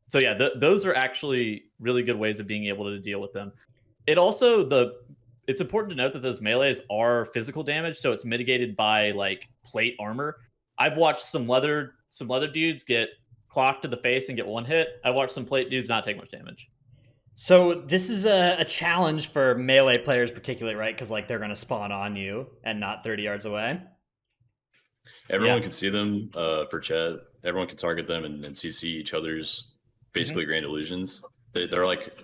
So yeah, those are actually really good ways of being able to deal with them. It's important to note that those melees are physical damage, so it's mitigated by like plate armor. I've watched some leather dudes get clocked to the face and get 1 hit. I watched some plate dudes not take much damage. So this is a challenge for melee players particularly, right? Because like they're going to spawn on you and not 30 yards away. Everyone can see them per chat. Everyone can target them and CC each other's basically grand illusions. They're like,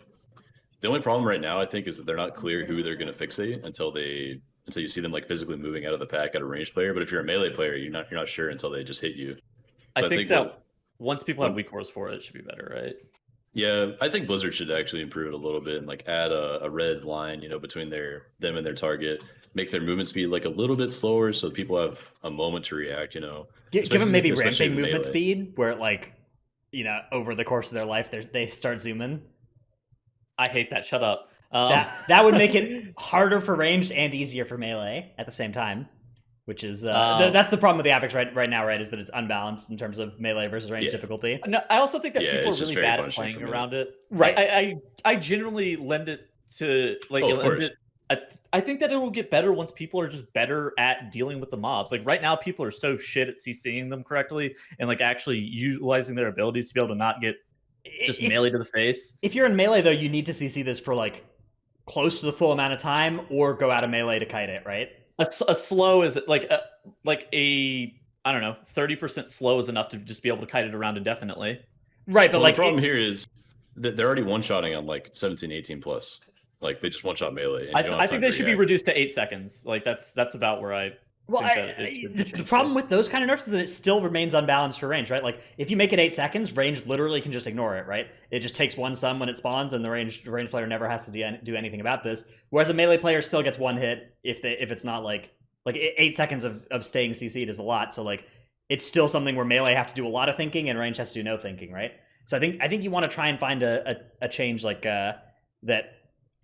the only problem right now I think is that they're not clear who they're going to fixate until you see them like physically moving out of the pack at a ranged player. But if you're a melee player, you're not sure until they just hit you. So I think that once people have weak cores for it, it should be better, right? Yeah, I think Blizzard should actually improve it a little bit and like add a red line, between them and their target, make their movement speed like a little bit slower so people have a moment to react. Give them maybe ramping movement speed where it like, over the course of their life they start zooming. I hate that. Shut up. That would make it harder for ranged and easier for melee at the same time, which is that's the problem with the affix right now, right? Is that it's unbalanced in terms of melee versus range difficulty. No, I also think that people are really bad at playing around it. Right. I generally lend it to like. I think that it will get better once people are just better at dealing with the mobs. Like right now, people are so shit at CCing them correctly and like actually utilizing their abilities to be able to not get just melee to the face. If you're in melee, though, you need to CC this for like close to the full amount of time, or go out of melee to kite it, right? A slow is like a I don't know, 30% slow is enough to just be able to kite it around indefinitely. Right, but the problem here is that they're already one-shotting on like 17, 18 plus. Like they just one-shot melee. I think they should be reduced to 8 seconds. Like that's about where I Well, think that it should be the changed problem there. with those kind of nerfs is that it still remains unbalanced for range, right? Like if you make it 8 seconds, range literally can just ignore it, right? It just takes one stun when it spawns, and the range player never has to do anything about this. Whereas a melee player still gets one hit if it's not like 8 seconds of staying CC'd is a lot. So like it's still something where melee have to do a lot of thinking and range has to do no thinking, right? So I think you want to try and find a change like that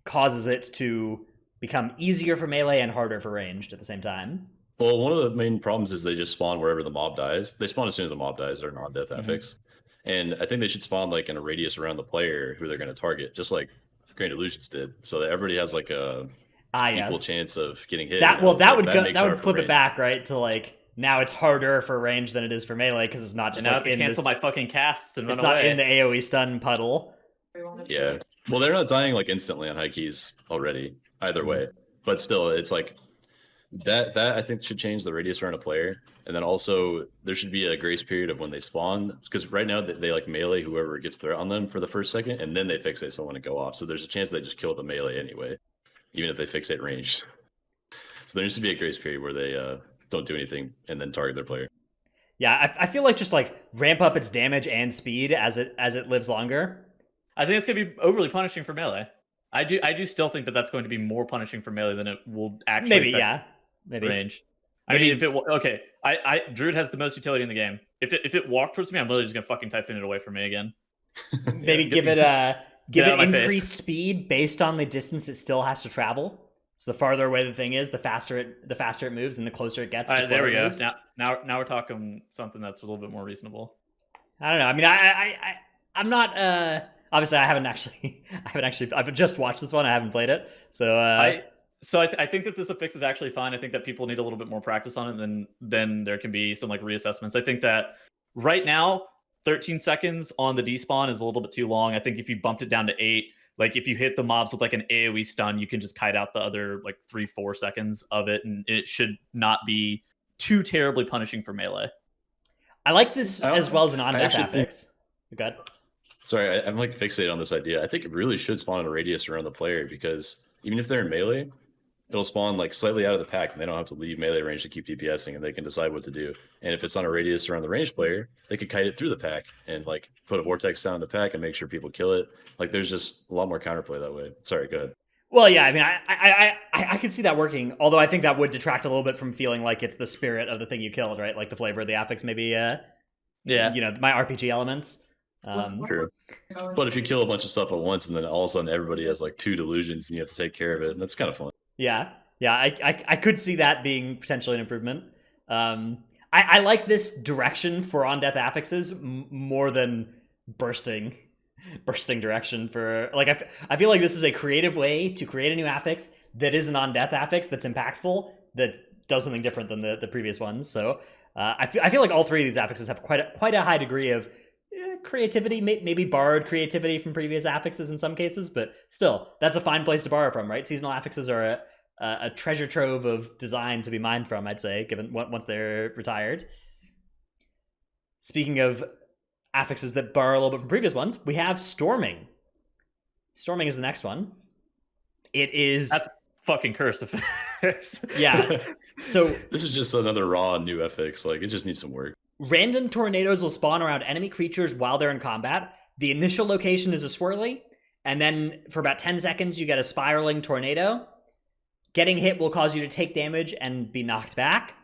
causes it to become easier for melee and harder for ranged at the same time. Well, one of the main problems is they just spawn wherever the mob dies. They spawn as soon as the mob dies. They're non-death affix. And I think they should spawn like in a radius around the player who they're going to target, just like Grand Illusions did, so that everybody has like a equal chance of getting hit. That would flip it it back, right? To like now it's harder for range than it is for melee because it's not just now I like have to cancel my fucking casts and run it's away. not in the AoE stun puddle. Yeah. Well, they're not dying like instantly on high keys already either way, but still, it's like that I think should change the radius around a player. And then also there should be a grace period of when they spawn, because right now they like melee whoever gets threat on them for the first second, and then they fixate someone and go off. So there's a chance they just kill the melee anyway, even if they fixate range. So there needs to be a grace period where they don't do anything and then target their player. Yeah, I feel like just like ramp up its damage and speed as it lives longer. I think it's gonna be overly punishing for melee. I do still think that that's going to be more punishing for melee than it will actually maybe range. I mean, if it okay, Druid has the most utility in the game. If it walked towards me, I'm literally just gonna fucking Typhoon it away from me again. Maybe give it increased speed based on the distance it still has to travel. So the farther away the thing is, the faster it moves, and the closer it gets. All right, there we go. Moves. Now we're talking something that's a little bit more reasonable. I don't know. I mean, I'm not. Obviously, I've just watched this one. I haven't played it, so. I think that this affix is actually fine. I think that people need a little bit more practice on it, and then there can be some like reassessments. I think that right now, 13 seconds on the despawn is a little bit too long. I think if you bumped it down to 8, like if you hit the mobs with like an AoE stun, you can just kite out the other like 3-4 seconds of it, and it should not be too terribly punishing for melee. I like this as well as an on-death affix. Good. Sorry, I'm like fixated on this idea. I think it really should spawn in a radius around the player, because even if they're in melee, it'll spawn like slightly out of the pack, and they don't have to leave melee range to keep DPSing, and they can decide what to do. And if it's on a radius around the ranged player, they could kite it through the pack and like put a vortex down the pack and make sure people kill it. Like there's just a lot more counterplay that way. Sorry, go ahead. Well, yeah, I mean, I could see that working, although I think that would detract a little bit from feeling like it's the spirit of the thing you killed, right? Like the flavor of the affix, maybe. My RPG elements. True. But if you kill a bunch of stuff at once, and then all of a sudden everybody has like 2 delusions, and you have to take care of it, and that's kind of fun. Yeah, I could see that being potentially an improvement. I like this direction for on-death affixes more than bursting direction for like I feel like this is a creative way to create a new affix that is an on-death affix that's impactful, that does something different than the previous ones. So I feel like all 3 of these affixes have quite a high degree of creativity, maybe borrowed creativity from previous affixes in some cases, but still, that's a fine place to borrow from, right? Seasonal affixes are a treasure trove of design to be mined from, I'd say, given once they're retired. Speaking of affixes that borrow a little bit from previous ones, we have Storming. Storming is the next one. That's fucking cursed affix. Yeah. So this is just another raw new FX. Like it just needs some work. Random tornadoes will spawn around enemy creatures while they're in combat. The initial location is a swirly, and then for about 10 seconds, you get a spiraling tornado. Getting hit will cause you to take damage and be knocked back.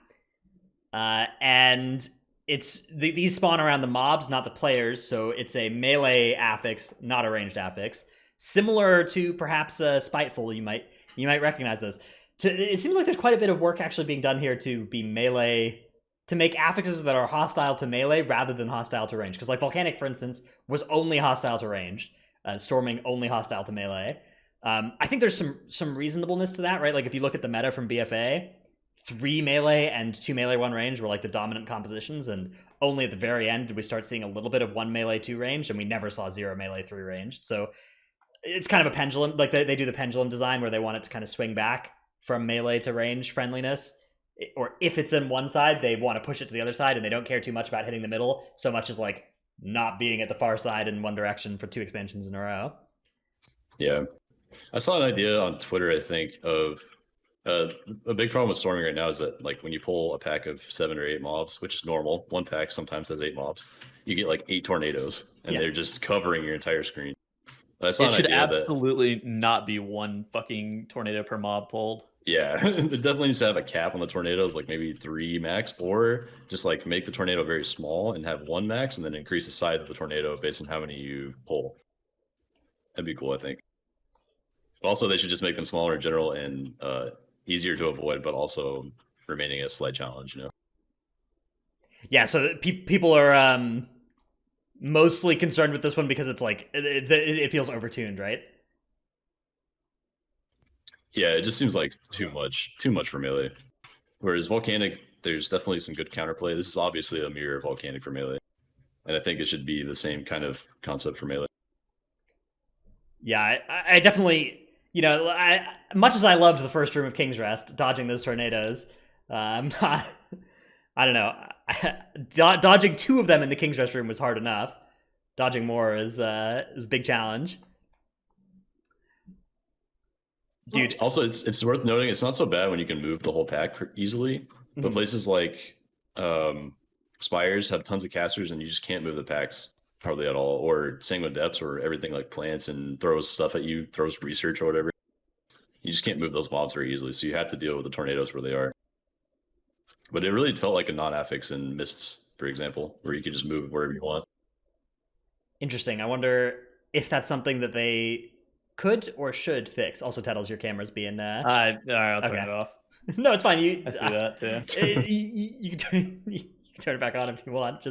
And these spawn around the mobs, not the players, so it's a melee affix, not a ranged affix. Similar to perhaps Spiteful, you might recognize this. It seems like there's quite a bit of work actually being done here to be melee, to make affixes that are hostile to melee rather than hostile to range. Because like Volcanic, for instance, was only hostile to ranged. Storming only hostile to melee. I think there's some reasonableness to that, right? Like if you look at the meta from BFA, 3 melee and 2 melee, 1 range were like the dominant compositions, and only at the very end did we start seeing a little bit of 1 melee, 2 range, and we never saw 0 melee, 3 ranged. So it's kind of a pendulum, like they do the pendulum design where they want it to kind of swing back from melee to range friendliness. Or if it's in one side, they want to push it to the other side, and they don't care too much about hitting the middle so much as like not being at the far side in one direction for 2 expansions in a row. Yeah. I saw an idea on Twitter, I think, of A big problem with storming right now is that like when you pull a pack of 7 or 8 mobs, which is normal, one pack sometimes has 8 mobs, you get like 8 tornadoes, and they're just covering your entire screen. That's not It should an idea absolutely not be one fucking tornado per mob pulled. Yeah, it definitely needs to have a cap on the tornadoes, like maybe 3 max, or just like make the tornado very small and have 1 max, and then increase the size of the tornado based on how many you pull. That'd be cool, I think. Also, they should just make them smaller in general and easier to avoid, but also remaining a slight challenge. Yeah, so people are mostly concerned with this one because it's like it feels overtuned, right? Yeah, it just seems like too much for melee. Whereas Volcanic, there's definitely some good counterplay. This is obviously a mirror of Volcanic for melee, and I think it should be the same kind of concept for melee. Yeah, I definitely, much as I loved the first room of King's Rest, dodging those tornadoes, I don't know. Dodging 2 of them in the King's Rest room was hard enough. Dodging more is a big challenge. Dude. Also, it's worth noting it's not so bad when you can move the whole pack easily, but places like Spires have tons of casters and you just can't move the packs hardly at all, or Sanguine Depths where everything like plants and throws stuff at you, throws research or whatever. You just can't move those mobs very easily, so you have to deal with the tornadoes where they are. But it really felt like a non-affix in Mists, for example, where you could just move wherever you want. Interesting. I wonder if that's something that they could or should fix. Also, Tettles, your camera's being. I'll turn it off. No, it's fine. I see that too. You can turn it back on if you want.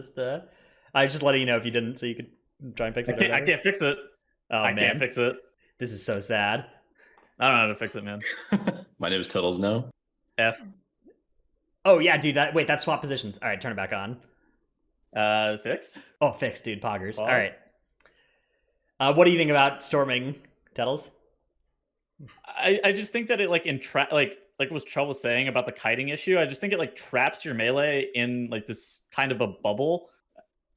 I was just letting you know if you didn't, so you could try and fix it. I can't fix it. I can't fix it. This is so sad. I don't know how to fix it, man. My name is Tettles now. F. Oh yeah, dude. That's swap positions. All right, turn it back on. Fixed. Oh, fixed, dude. Poggers. All right. What do you think about storming, Tettles? I just think that it like what Trell was saying about the kiting issue. I just think it like traps your melee in like this kind of a bubble,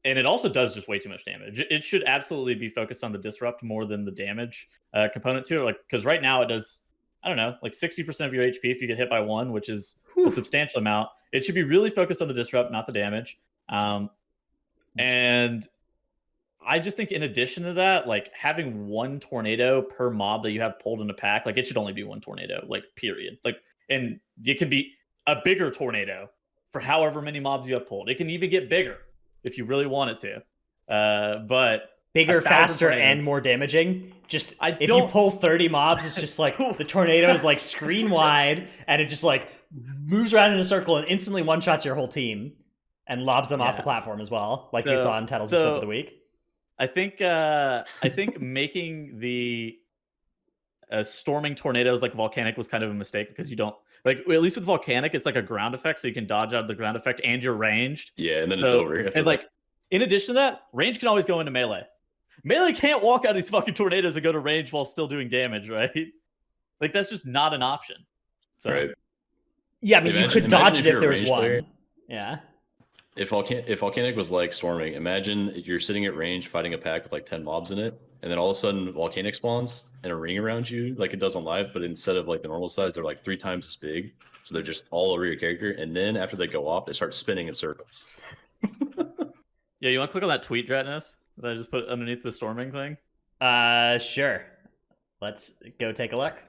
and it also does just way too much damage. It should absolutely be focused on the disrupt more than the damage component to it. Like because right now it does, I don't know, like 60% of your HP if you get hit by 1, which is a substantial amount. It should be really focused on the disrupt, not the damage. And I just think in addition to that, like having 1 tornado per mob that you have pulled in a pack, like it should only be 1 tornado, like period. Like, and it can be a bigger tornado for however many mobs you have pulled. It can even get bigger if you really want it to. But bigger, faster, and more damaging. Just if you pull 30 mobs, it's just like the tornado is like screen wide, and it just like moves around in a circle and instantly one-shots your whole team and lobs them off the platform as well, like we saw in Tettles' clip of the week. I think making the storming tornadoes like Volcanic was kind of a mistake because you don't like, at least with Volcanic, it's like a ground effect, so you can dodge out of the ground effect and you're ranged. Yeah, and then it's over. And like, in addition to that, range can always go into melee. Melee can't walk out of these fucking tornadoes and go to range while still doing damage, right? Like that's just not an option. So, right. Yeah, I mean, you could dodge it if there was 1. Player. Yeah. If Volcanic was like storming, imagine you're sitting at range fighting a pack with like 10 mobs in it, and then all of a sudden Volcanic spawns and a ring around you like it does on live, but instead of like the normal size, they're like 3 times as big. So they're just all over your character, and then after they go off, they start spinning in circles. Yeah, you want to click on that tweet, Dratnus, that I just put underneath the storming thing? Sure. Let's go take a look.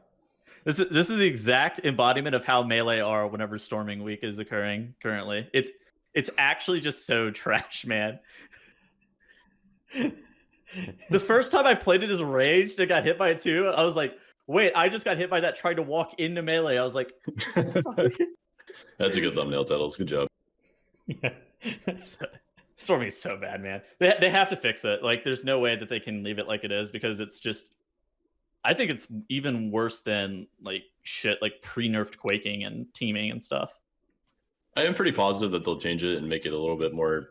This is the exact embodiment of how melee are whenever storming week is occurring currently. It's actually just so trash, man. The first time I played it as ranged and got hit by it too, I was like, wait, I just got hit by that trying to walk into melee. I was like, that's a good thumbnail, Tettles. Good job. Yeah. Storming is so bad, man. They have to fix it. Like, there's no way that they can leave it like it is because it's just, I think it's even worse than like shit, like pre-nerfed quaking and teaming and stuff. I am pretty positive that they'll change it and make it a little bit more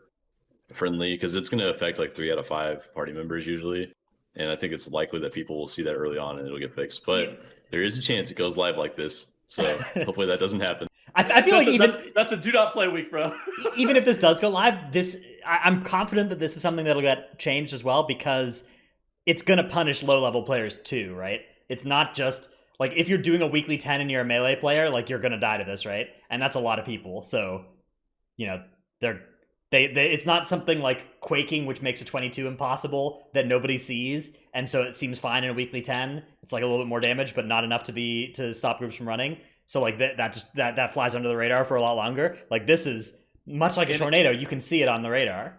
friendly because it's going to affect like 3 out of 5 party members usually. And I think it's likely that people will see that early on and it'll get fixed. But there is a chance it goes live like this. So hopefully that doesn't happen. I feel like that's a do not play week, bro. Even if this does go live, I'm confident that this is something that'll get changed as well because it's going to punish low-level players too, right? It's not just like if you're doing a weekly 10 and you're a melee player, like you're gonna die to this, right? And that's a lot of people. So, you know, they it's not something like quaking, which makes a 22 impossible that nobody sees, and so it seems fine in a weekly 10. It's like a little bit more damage, but not enough to stop groups from running. So like that flies under the radar for a lot longer. Like this is much like a tornado. You can see it on the radar.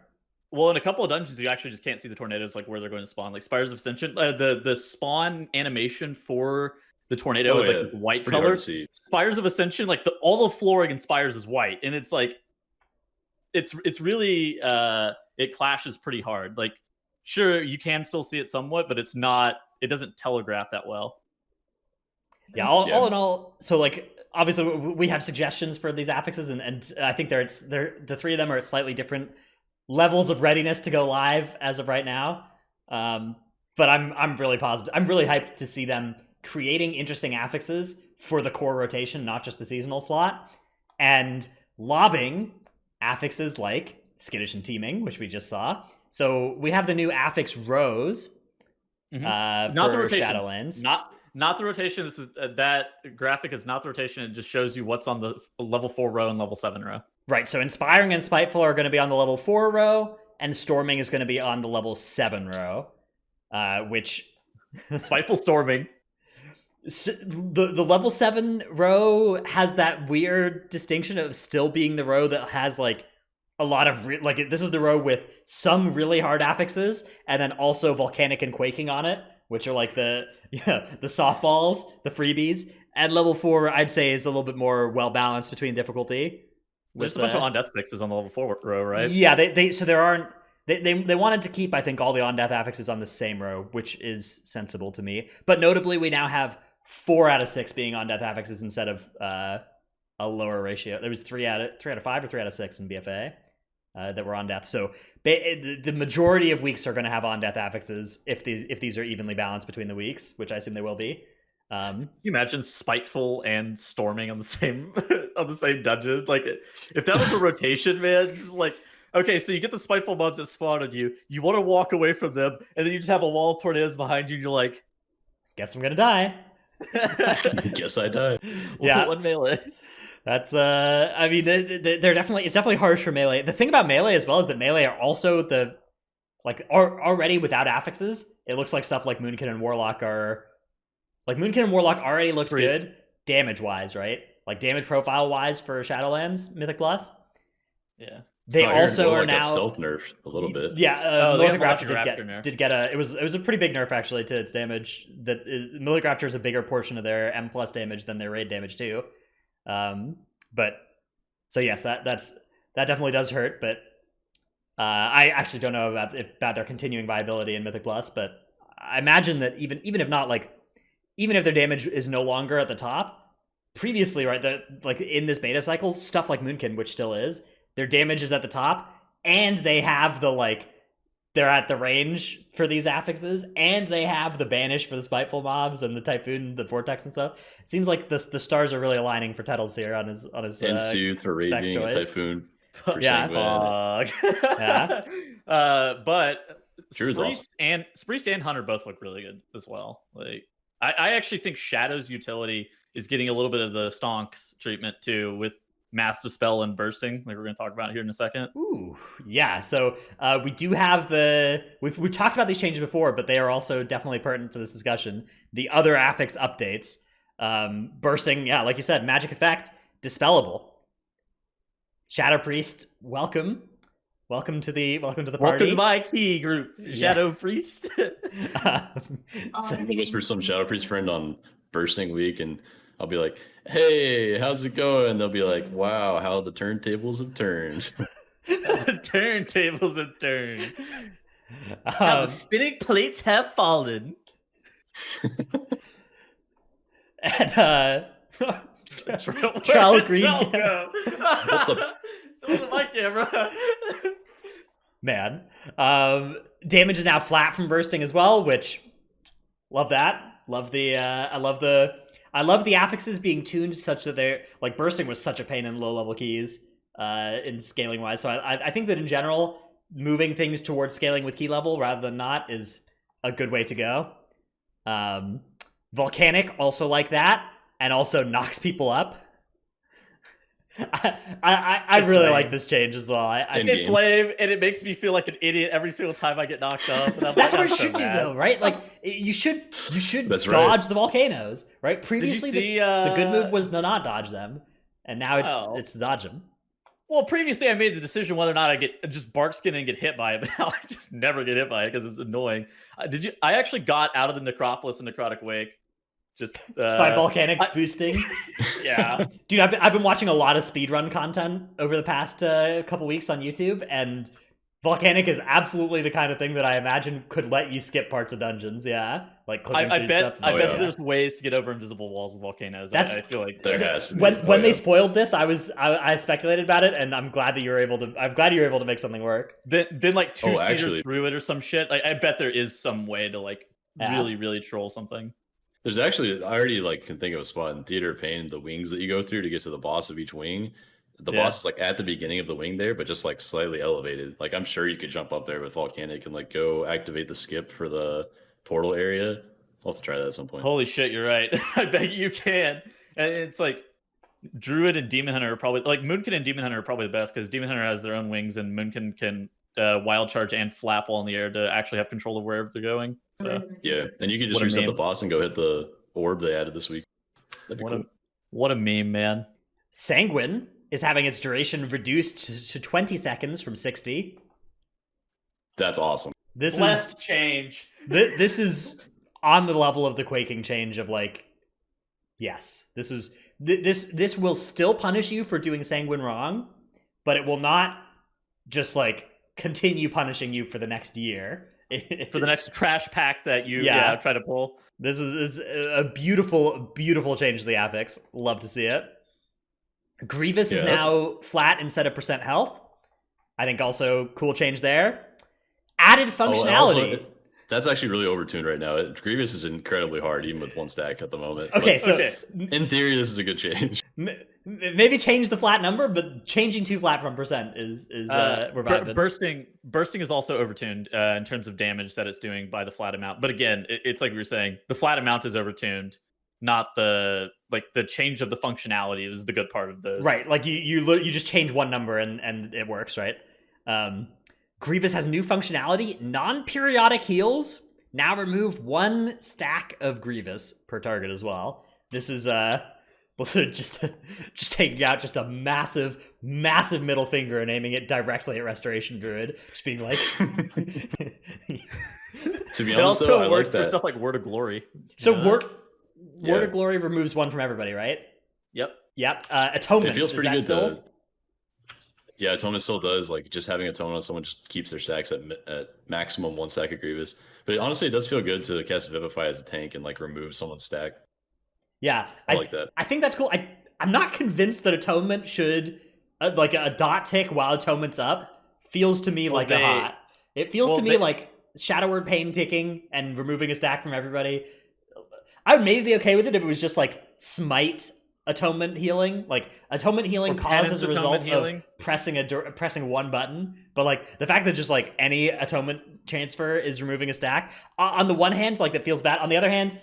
Well, in a couple of dungeons, you actually just can't see the tornadoes, like where they're going to spawn. Like Spires of Ascension, the spawn animation for the tornado is like white color. Spires of Ascension, like all the flooring in Spires is white, and it's like it's really it clashes pretty hard. Like, sure, you can still see it somewhat, but it's not. It doesn't telegraph that well. Yeah, all in all, so like obviously we have suggestions for these affixes, and I think they're the three of them are at slightly different levels of readiness to go live as of right now. But I'm really positive. I'm really hyped to see them creating interesting affixes for the core rotation, not just the seasonal slot, and lobbing affixes like Skittish and Teeming, which we just saw. So we have the new affix rows not for the rotation. Shadowlands. Not the rotation. This is that graphic is not the rotation. It just shows you what's on the level 4 row and level 7 row. Right. So Inspiring and Spiteful are going to be on the level 4 row, and Storming is going to be on the level 7 row. Which Spiteful Storming. The level 7 row has that weird distinction of still being the row that has like a lot of this is the row with some really hard affixes, and then also Volcanic and Quaking on it, which are like the softballs, the freebies. And level 4, I'd say, is a little bit more well balanced between difficulty. There's a bunch of on death fixes on the level 4 row, right? Yeah, they wanted to keep, I think, all the on death affixes on the same row, which is sensible to me. But notably, we now have 4 out of 6 being on death affixes instead of a lower ratio. There was 3 out of 5 or 3 out of 6 in BFA that were on death. So the majority of weeks are going to have on death affixes if these are evenly balanced between the weeks, which I assume they will be. Can you imagine Spiteful and Storming on the same on the same dungeon? Like, if that was a rotation, man, it's just like, okay, so you get the Spiteful mobs that spawn on you. You want to walk away from them, and then you just have a wall of tornadoes behind you, and you're like, guess I'm gonna die. Guess I die. Yeah, one melee. That's I mean, they're definitely, it's definitely harsh for melee. The thing about melee as well is that melee are also already without affixes. It looks like stuff like Moonkin and Warlock are. Like, Moonkin and Warlock already looked good, damage-wise, right? Like, damage profile-wise for Shadowlands, Mythic Plus. Yeah. They also are now... stealth nerf a little bit. Yeah, Mythic Raptor did get a... It was a pretty big nerf, actually, to its damage. Mythic Raptor is a bigger portion of their M+ damage than their raid damage, too. But... So, yes, that definitely does hurt, but... I actually don't know about their continuing viability in Mythic Plus, but I imagine that even if not, like... Even if their damage is no longer at the top, previously, right, like in this beta cycle, stuff like Moonkin, which still is, their damage is at the top, and they have they're at the range for these affixes, and they have the banish for the Spiteful mobs and the Typhoon, the Vortex and stuff. It seems like the stars are really aligning for Tettles here on his and Soothe for Raving and Typhoon. For yeah. But Priest and Hunter both look really good as well. Like, I actually think Shadow's utility is getting a little bit of the Stonks treatment too, with Mass Dispel and Bursting, like we're going to talk about here in a second. Ooh, yeah. So we do have we've talked about these changes before, but they are also definitely pertinent to this discussion. The other affix updates, Bursting, yeah, like you said, magic effect, dispellable. Shadow Priest, welcome to the party. Welcome to my key group, Shadow Priest. I'm gonna whisper some Shadow Priest friend on Bursting Week, and I'll be like, "Hey, how's it going?" And they'll be like, "Wow, how the turntables have turned." The turntables have turned. How the spinning plates have fallen. And Trell Green. That wasn't my camera. Man. Damage is now flat from Bursting as well, which love that. Love the I love the affixes being tuned such that they're like Bursting was such a pain in low level keys in scaling wise. So I think that in general, moving things towards scaling with key level rather than not is a good way to go. Volcanic also like that, and also knocks people up. I really lame. like this change as well. It's lame, and it makes me feel like an idiot every single time I get knocked up. And that's like, what it should do, though, right? Like you should That's dodge right. the volcanoes, right? Previously, Did you see, the good move was to not dodge them, and now it's to dodge them. Well, previously I made the decision whether or not I get just bark skin and get hit by it, but now I just never get hit by it because it's annoying. I actually got out of the Necropolis and Necrotic Wake. Just by volcanic boosting. Yeah, dude, I've been watching a lot of speedrun content over the past couple weeks on YouTube, and volcanic is absolutely the kind of thing that I imagine could let you skip parts of dungeons. Yeah, like clicking through stuff. I bet there's ways to get over invisible walls with volcanoes. I feel like there has to be. When they spoiled this, I speculated about it, and I'm glad you were able to make something work. Then like two-seaters through it or some shit. Like I bet there is some way to like really troll something. There's actually, I already can think of a spot in Theater of Pain, the wings that you go through to get to the boss of each wing. The boss is like at the beginning of the wing there, but just like slightly elevated. Like I'm sure you could jump up there with Volcanic and like go activate the skip for the portal area. I'll have to try that at some point. Holy shit, you're right. I bet you can. And it's like Druid and Demon Hunter are probably like Moonkin and Demon Hunter are probably the best because Demon Hunter has their own wings and Moonkin can wild charge and flap while in the air to actually have control of wherever they're going. So yeah, and you can just reset the boss and go hit the orb they added this week. What a meme, man. Sanguine is having its duration reduced to 20 seconds from 60. That's awesome. This change. This is on the level of the quaking change of like, yes, this will still punish you for doing Sanguine wrong, but it will not just like continue punishing you for the next year. For the next trash pack that you try to pull. This is a beautiful, beautiful change to the affix. Love to see it. Grievous is now flat instead of % health. I think also cool change there. Added functionality. That's actually really overtuned right now. Grievous is incredibly hard, even with 1 stack at the moment. Okay, so in theory, this is a good change. Maybe change the flat number, but changing 2 flat from % is we're vibing. Bursting is also overtuned in terms of damage that it's doing by the flat amount. But again, it's like we were saying, the flat amount is overtuned, not the change of the functionality is the good part of those. Right, like you just change one number and it works, right? Grievous has new functionality. Non-periodic heals now remove 1 stack of Grievous per target as well. This is just taking out just a massive middle finger and aiming it directly at Restoration Druid. Just being like, to be honest, though, I like that. For stuff like Word of Glory. So Word of Glory removes 1 from everybody, right? Yep. Atonement. It feels pretty good still? Yeah, Atonement still does. Like, just having Atonement on someone just keeps their stacks at maximum 1 stack of Grievous. But honestly, it does feel good to cast Vivify as a tank and like remove someone's stack. Yeah, I like that. I think that's cool. I'm not convinced that Atonement should like a dot tick while Atonement's up feels to me like a hot. It feels to me like Shadow Word Pain ticking and removing a stack from everybody. I would maybe be okay with it if it was just like Smite Atonement healing. Like Atonement healing caused as a result of pressing 1 button. But like the fact that just like any Atonement transfer is removing a stack, on the one hand, like that feels bad. On the other hand,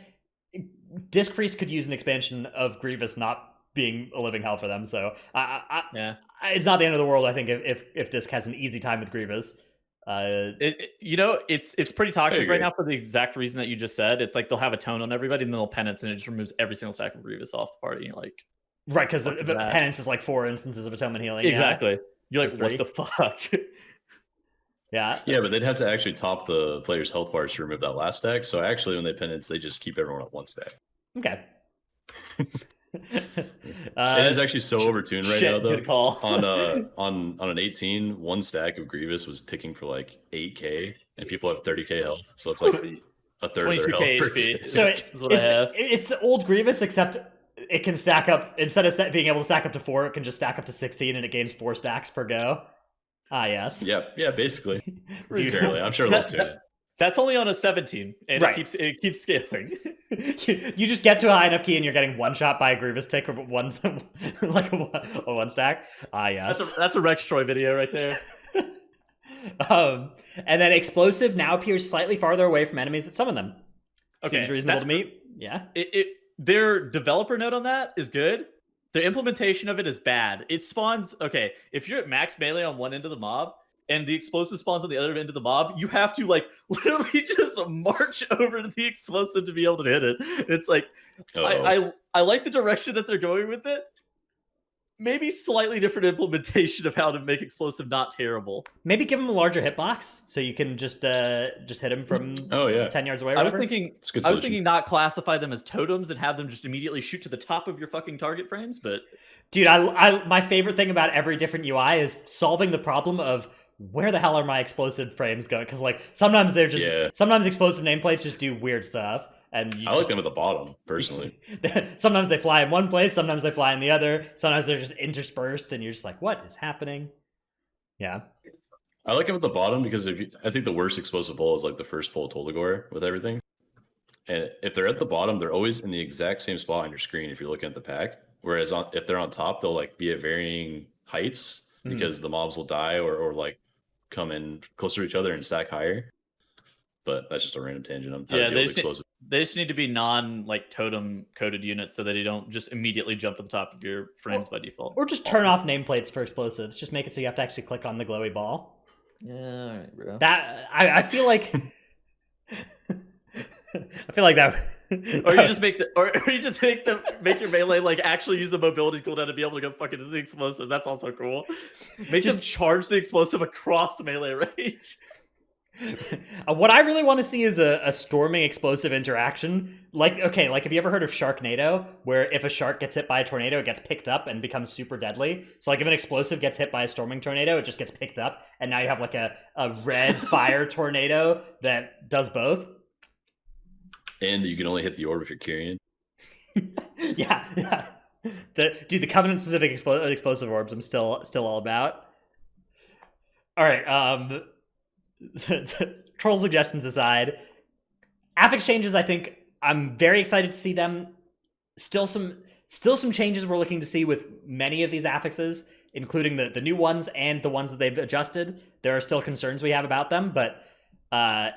Disc Priest could use an expansion of Grievous not being a living hell for them. So it's not the end of the world, I think, if Disc has an easy time with Grievous. It's pretty toxic right now for the exact reason that you just said. It's like they'll have a tone on everybody and then they'll penance and it just removes every single stack of Grievous off the party. Like, right, because penance is like 4 instances of Atonement healing. Exactly. You're like, what the fuck? Yeah, but they'd have to actually top the player's health bars to remove that last stack. So actually, when they penance, they just keep everyone at 1 stack. Okay. It is actually so overtuned right now, though. Good call. on an 18, 1 stack of Grievous was ticking for like 8k, and people have 30k health, so it's like a third of their health. So it's the old Grievous, except it can stack up instead of being able to stack up to 4, it can just stack up to 16, and it gains 4 stacks per go. Ah, yes. Yeah, basically. Barely. I'm sure they'll tune it. That's only on a 17, and right. it keeps scaling. You just get to a high enough key, and you're getting 1 shot by a Grievous tick or like a 1 stack. Ah, yes. That's a Rex Troy video right there. And then Explosive now appears slightly farther away from enemies that summon them. Okay, seems reasonable to me. Yeah. Their developer note on that is good. Their implementation of it is bad. It spawns, okay, if you're at max melee on one end of the mob and the explosive spawns on the other end of the mob, you have to like literally just march over to the explosive to be able to hit it. It's like, I like the direction that they're going with it. Maybe slightly different implementation of how to make explosive not terrible. Maybe give him a larger hitbox so you can just hit him from 10 yards away. Or I was whatever. thinking not classify them as totems and have them just immediately shoot to the top of your fucking target frames. But dude, I my favorite thing about every different UI is solving the problem of where the hell are my explosive frames going? Because like sometimes they're just sometimes explosive nameplates just do weird stuff. And I like them at the bottom, personally. Sometimes they fly in one place, sometimes they fly in the other, sometimes they're just interspersed, and you're just like, what is happening? Yeah. I like them at the bottom because I think the worst explosive pull is like the first pull Toligor with everything. And if they're at the bottom, they're always in the exact same spot on your screen if you're looking at the pack. Whereas if they're on top, they'll like be at varying heights because the mobs will die or like come in closer to each other and stack higher. But that's just a random tangent. I'm they just need to be like totem coded units so that you don't just immediately jump to the top of your frames by default. Or just turn off nameplates for explosives. Just make it so you have to actually click on the glowy ball. Yeah, all right, bro. That I feel like I feel like that. Or you just make your melee like actually use the mobility cooldown to be able to go fucking into the explosive. That's also cool. Make them charge the explosive across melee range. What I really want to see is a storming explosive interaction. Like, okay, like have you ever heard of Sharknado, where if a shark gets hit by a tornado, it gets picked up and becomes super deadly? So like if an explosive gets hit by a storming tornado, it just gets picked up, and now you have like a red fire tornado that does both. And you can only hit the orb if you're carrying. yeah. The Covenant specific explosive orbs I'm still all about. All right, troll suggestions aside, affix changes, I think I'm very excited to see them. Still some changes we're looking to see with many of these affixes, including the new ones and the ones that they've adjusted. There are still concerns we have about them, but I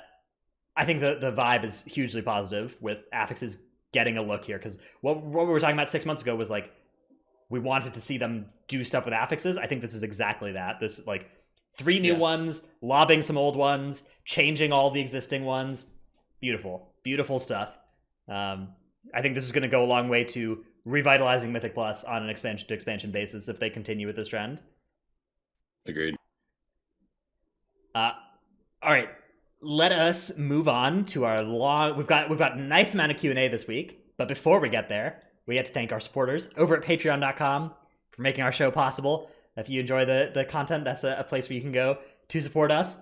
think the vibe is hugely positive with affixes getting a look here, because what we were talking about 6 months ago was like we wanted to see them do stuff with affixes. I think this is exactly that. This is like 3 new ones, lobbing some old ones, changing all the existing ones. Beautiful stuff. I think this is going to go a long way to revitalizing Mythic Plus on an expansion to expansion basis if they continue with this trend. Agreed. All right, let us move on to our long. We've got a nice amount of Q&A this week, but before we get there, we have to thank our supporters over at Patreon.com for making our show possible. If you enjoy the content, that's a place where you can go to support us.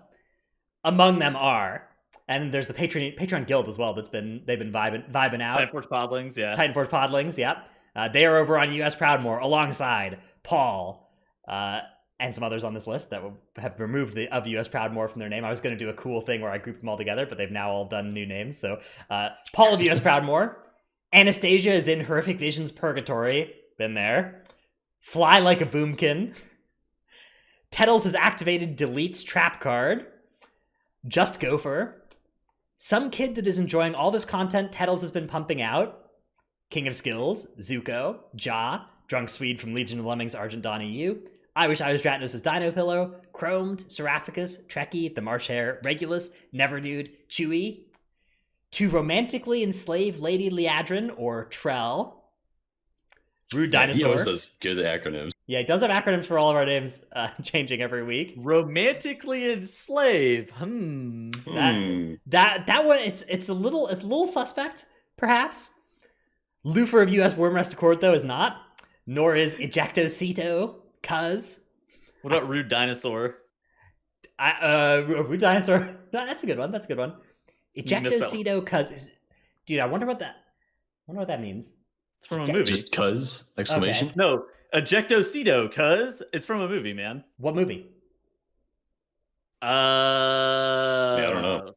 Among them are, and there's the Patreon Guild as well. They've been vibing out. Titanforge Podlings, yeah. Titanforge Podlings, yep. They are over on US Proudmore alongside Paul and some others on this list that have removed the of US Proudmore from their name. I was going to do a cool thing where I grouped them all together, but they've now all done new names. So Paul of US Proudmore, Anastasia is in Horrific Visions Purgatory, been there. Fly Like a Boomkin. Tettles has activated Delete's Trap card. Just Gopher. Some kid that is enjoying all this content Tettles has been pumping out. King of Skills, Zuko, Ja, Drunk Swede from Legion of Lemmings, Argent Dawn EU. I Wish I Was Dratnos' Dino Pillow, Chromed, Seraphicus, Trekkie, The Marsh Hare, Regulus, Nevernude, Chewy. To Romantically Enslave Lady Liadrin, or Trell. Rude Dinosaur. He always does good acronyms. Yeah, he does have acronyms for all of our names, changing every week. Romantically enslave. That one, it's a little suspect, perhaps. Lufer of US Wormrest Accord, though, is not. Nor is Ejectocito, cuz. What about Rude Dinosaur? Rude Dinosaur. That's a good one. Ejectocito, cuz. Dude, I wonder what that means. It's from a movie. Just cuz? Exclamation? Okay. No, Ejectocito, cuz. It's from a movie, man. What movie? Yeah, I don't know.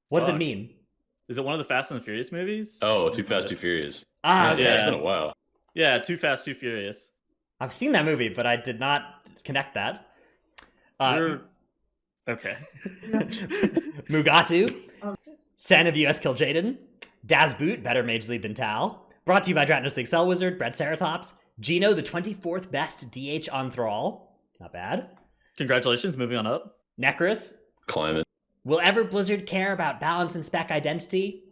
What does it mean? Is it one of the Fast and the Furious movies? Oh, Too Fast, Too Furious. Okay. Yeah, it's been a while. Yeah, Too Fast, Too Furious. I've seen that movie, but I did not connect that. Okay. Mugatu, San of US Kill Jaden, Daz Boot, better Mage Lead than Tal. Brought to you by Dratnos the Excel Wizard, Brett Ceratops. Gino, the 24th best DH on Thrall. Not bad. Congratulations, moving on up. Necrus. Climate. Will ever Blizzard care about balance and spec identity?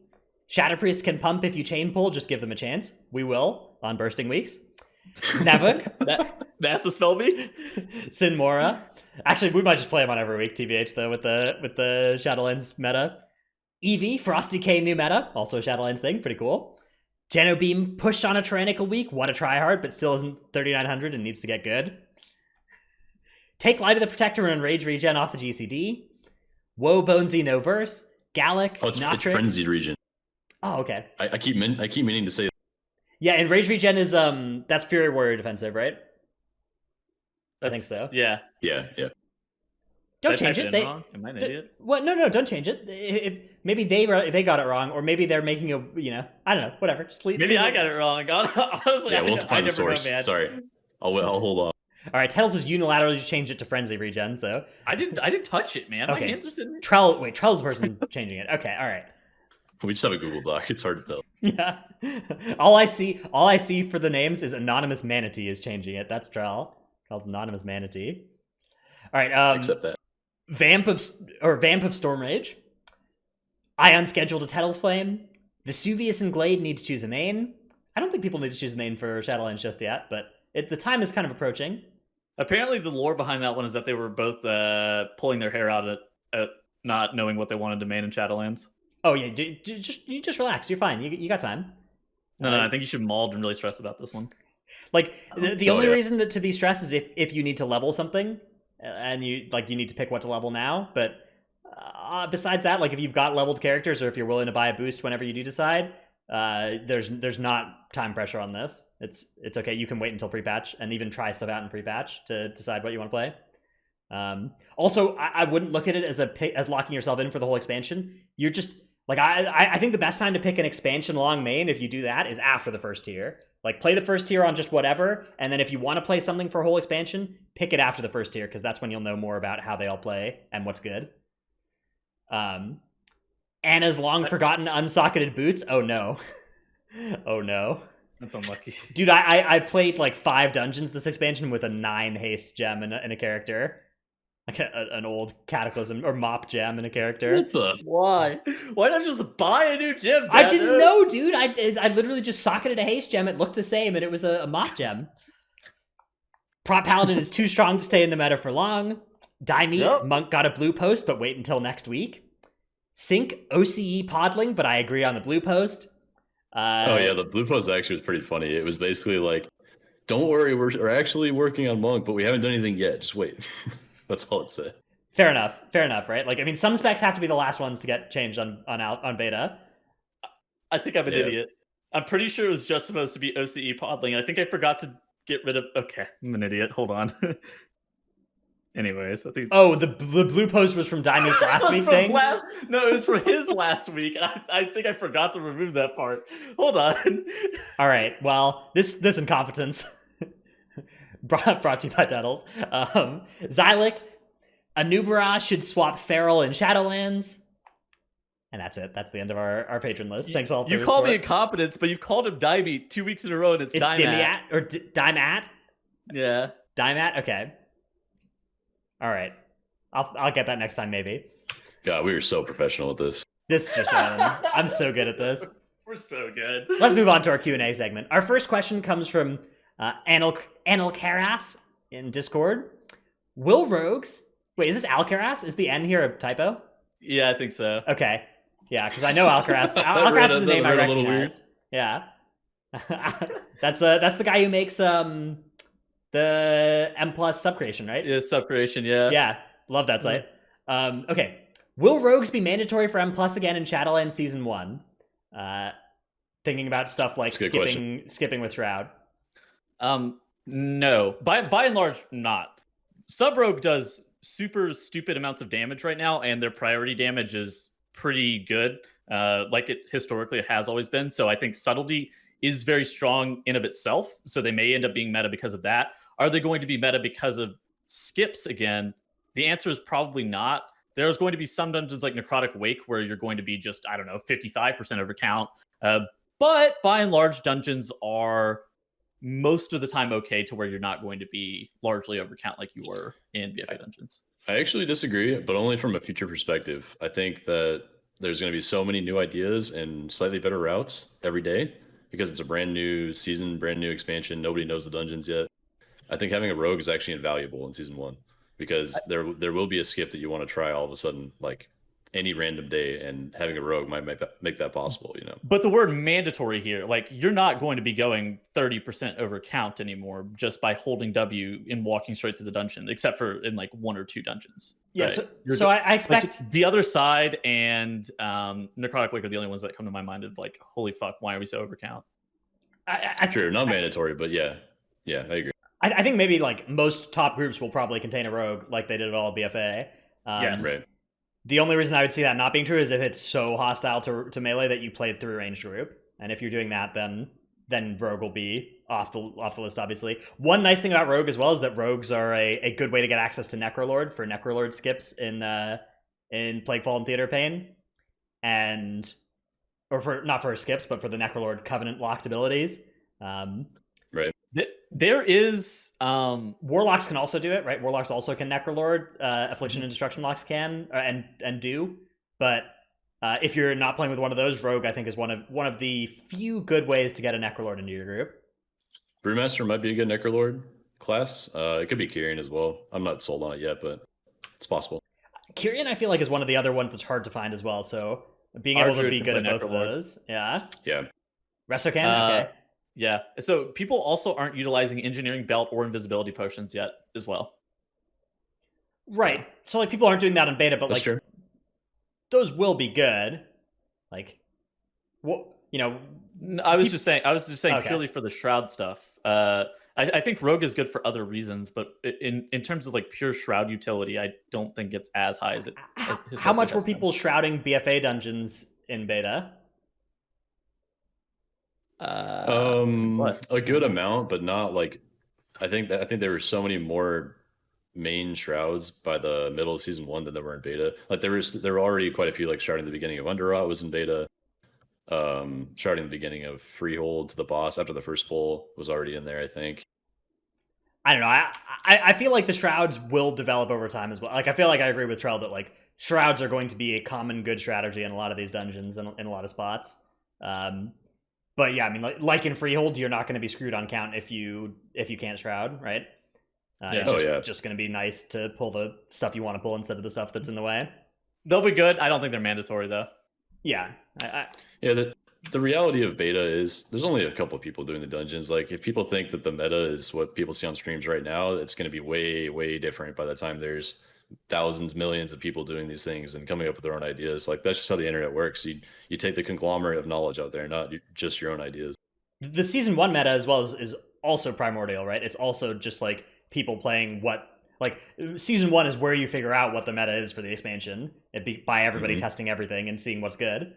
Shadow Priest can pump if you chain pull, just give them a chance. We will, on bursting weeks. Nevuk. NASA spell me. Sin Mora. Actually, we might just play him on every week, TBH, though, with the Shadowlands meta. Eevee, Frosty K new meta, also a Shadowlands thing, pretty cool. Geno Beam pushed on a Tyrannical week, what a tryhard, but still isn't 3,900 and needs to get good. Take Light of the Protector and Rage Regen off the GCD. Woe Bonesy no verse. Gallic, Oh, it's Notric. Frenzied Region. Oh, okay. I keep meaning to say that. Yeah, and Rage Regen is that's Fury Warrior defensive, right? I think so. Yeah. Yeah. Don't Did I change type it. in They wrong? Am I an idiot? What? No, don't change it. If maybe they got it wrong, or maybe they're making a I don't know. Whatever. Just leave. Maybe I got it wrong. Honestly, Yeah, we'll I find the never source. know, man. Sorry. I'll hold on. All right. Tails has unilaterally changed it to Frenzy Regen. So I didn't touch it, man. Okay. My hands are sitting. Trell's the person changing it. Okay. All right. We just have a Google Doc. It's hard to tell. Yeah. all I see for the names is Anonymous Manatee is changing it. That's Trell. Trell's Anonymous Manatee. All right. Accept that. Vamp of Storm Rage. Ion scheduled a Tettle's Flame. Vesuvius and Glade need to choose a main. I don't think people need to choose a main for Shadowlands just yet, but the time is kind of approaching. Apparently, the lore behind that one is that they were both pulling their hair out at not knowing what they wanted to main in Shadowlands. Oh yeah, you just relax. You're fine. You got time. No, I think you should mauled and really stress about this one. Like the Oh, only yeah. reason to be stressed is if you need to level something, and you need to pick what to level now. But besides that, like if you've got leveled characters or if you're willing to buy a boost whenever you do decide, there's not time pressure on this. It's okay. You can wait until pre-patch and even try stuff out in pre-patch to decide what you want to play. Also, I wouldn't look at it as locking yourself in for the whole expansion. You're just like I think the best time to pick an expansion long main, if you do that, is after the first tier. Like play the first tier on just whatever, and then if you want to play something for a whole expansion, pick it after the first tier, because that's when you'll know more about how they all play and what's good. Anna's long forgotten unsocketed boots. Oh no. Oh no. That's unlucky. Dude, I played like 5 dungeons this expansion with a 9 haste gem in a character. Like an old cataclysm or mop gem in a character. What the? Why? Why not just buy a new gem? I didn't know, dude. I literally just socketed a haste gem. It looked the same, and it was a mop gem. Prop Paladin is too strong to stay in the meta for long. Die Meat, Yep. Monk got a blue post, but wait until next week. Sync, OCE Podling, but I agree on the blue post. Oh yeah, the blue post actually was pretty funny. It was basically like, "Don't worry, we're actually working on Monk, but we haven't done anything yet. Just wait." That's all it said. Fair enough, right? Like, I mean, some specs have to be the last ones to get changed on beta. I think I'm an Yeah. idiot. I'm pretty sure it was just supposed to be OCE Podling. I think I forgot to get rid of. Okay, I'm an idiot. Hold on. Anyways, I think. Oh, the blue post was from Diamond's last It was week from thing? No, it was from his last week. I think I forgot to remove that part. Hold on. All right, well, this incompetence brought to you by Tuttles. Xylic, Anubara should swap Feral in Shadowlands. And that's it. That's the end of our patron list. Thanks all for You your called me support. incompetence, but you've called him Dimeat 2 weeks in a row, and it's It's Dimat. Dimiat or Dimat? Yeah. Dimat? Okay. All right. I'll get that next time, maybe. God, we were so professional with this. This just ends. I'm so good at this. We're so good. Let's move on to our Q&A segment. Our first question comes from Anil Karas in Discord. Will rogues... Wait, is this Alcaraz? Is the N here a typo? Yeah, I think so. Okay. Yeah, because I know Alcaraz. Alcaraz is a name I read a little recognize. Yeah. That's the guy who makes the M+ subcreation, right? Yeah, subcreation, yeah. Yeah, love that site. Okay. Will rogues be mandatory for M+ again in Shadowlands Season 1? Thinking about stuff like That's a good skipping with Shroud. No. By and large, not. Sub-Rogue does super stupid amounts of damage right now, and their priority damage is pretty good, like it historically has always been. So I think Subtlety is very strong in of itself, so they may end up being meta because of that. Are they going to be meta because of skips again? The answer is probably not. there's going to be some dungeons like Necrotic Wake where you're going to be just, I don't know, 55% overcount. But by and large, dungeons are most of the time okay to where you're not going to be largely overcount like you were in BFA dungeons. I actually disagree, but only from a future perspective. I think that there's going to be so many new ideas and slightly better routes every day because it's a brand new season, brand new expansion. Nobody knows the dungeons yet. I think having a rogue is actually invaluable in season 1 because there will be a skip that you want to try all of a sudden, like any random day, and having a rogue might make that possible, you know. But the word mandatory here, like you're not going to be going 30% over count anymore just by holding W and walking straight to the dungeon, except for in like 1 or 2 dungeons. Yeah, right? so I expect like, the other side and Necrotic Wake are the only ones that come to my mind of like, holy fuck, why are we so overcount? Sure, not mandatory, but yeah, I agree. I think maybe like most top groups will probably contain a rogue like they did at all BFA. Yes. Right. The only reason I would see that not being true is if it's so hostile to melee that you played through a ranged group. And if you're doing that, then rogue will be off the list, obviously. One nice thing about rogue as well is that rogues are a good way to get access to Necrolord for Necrolord skips in Plaguefall and Theater Pain. Or for not for skips, but for the Necrolord Covenant locked abilities. Right. There is Warlocks can also do it, right? Warlocks also can Necrolord. Affliction and Destruction locks can and do. But if you're not playing with one of those, Rogue I think is one of the few good ways to get a Necrolord into your group. Brewmaster might be a good Necrolord class. It could be Kyrian as well. I'm not sold on it yet, but it's possible. Kyrian I feel like is one of the other ones that's hard to find as well. So being able to be good at both of those, yeah. Resto can, okay. Yeah. So people also aren't utilizing Engineering Belt or Invisibility Potions yet as well. Right. So like people aren't doing that in beta, but That's like true. Those will be good. Like, what, you know? I was just saying okay. Purely for the Shroud stuff. I think Rogue is good for other reasons, but in terms of like pure Shroud utility, I don't think it's as high as it. How much were people shrouding BFA dungeons in beta? A good amount, but not like. I think there were so many more main shrouds by the middle of season 1 than there were in beta. Like there were already quite a few, like shrouding the beginning of Underrot was in beta. Shrouding the beginning of Freehold to the boss after the first pull was already in there, I think. I don't know. I feel like the shrouds will develop over time as well. Like I feel like I agree with Trell that like shrouds are going to be a common good strategy in a lot of these dungeons and in a lot of spots. But yeah, I mean, like in Freehold, you're not going to be screwed on count if you can't shroud, right? It's just going to be nice to pull the stuff you want to pull instead of the stuff that's in the way. They'll be good. I don't think they're mandatory though. Yeah. The reality of beta is there's only a couple of people doing the dungeons. Like if people think that the meta is what people see on streams right now, it's going to be way, way different by the time there's thousands, millions of people doing these things and coming up with their own ideas. Like that's just how the internet works. You take the conglomerate of knowledge out there, not just your own ideas. The season 1 meta as well is also primordial, right? It's also just like people playing season 1 is where you figure out what the meta is for the expansion. By everybody testing everything and seeing what's good.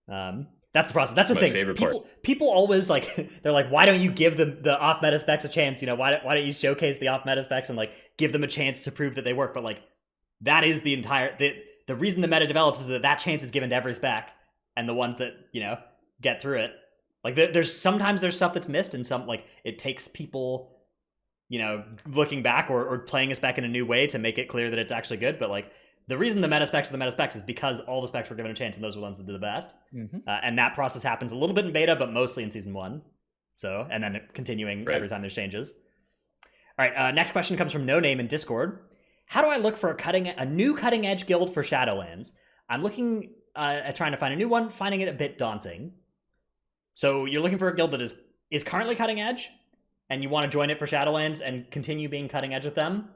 That's the process. That's the thing. Favorite part. People always like they're like, why don't you give the off meta specs a chance? You know, why don't you showcase the off meta specs and like give them a chance to prove that they work? But like that is the reason the meta develops is that chance is given to every spec, and the ones that get through it. Like there's sometimes stuff that's missed, and some like it takes people looking back or playing a spec in a new way to make it clear that it's actually good. But like the reason the meta specs are the meta specs is because all the specs were given a chance, and those were the ones that did the best. And that process happens a little bit in beta, but mostly in season 1. So, and then continuing every time there's changes. All right, next question comes from No Name in Discord. How do I look for a new cutting edge guild for Shadowlands? I'm looking at trying to find a new one, finding it a bit daunting. So you're looking for a guild that is currently cutting edge, and you want to join it for Shadowlands and continue being cutting edge with them.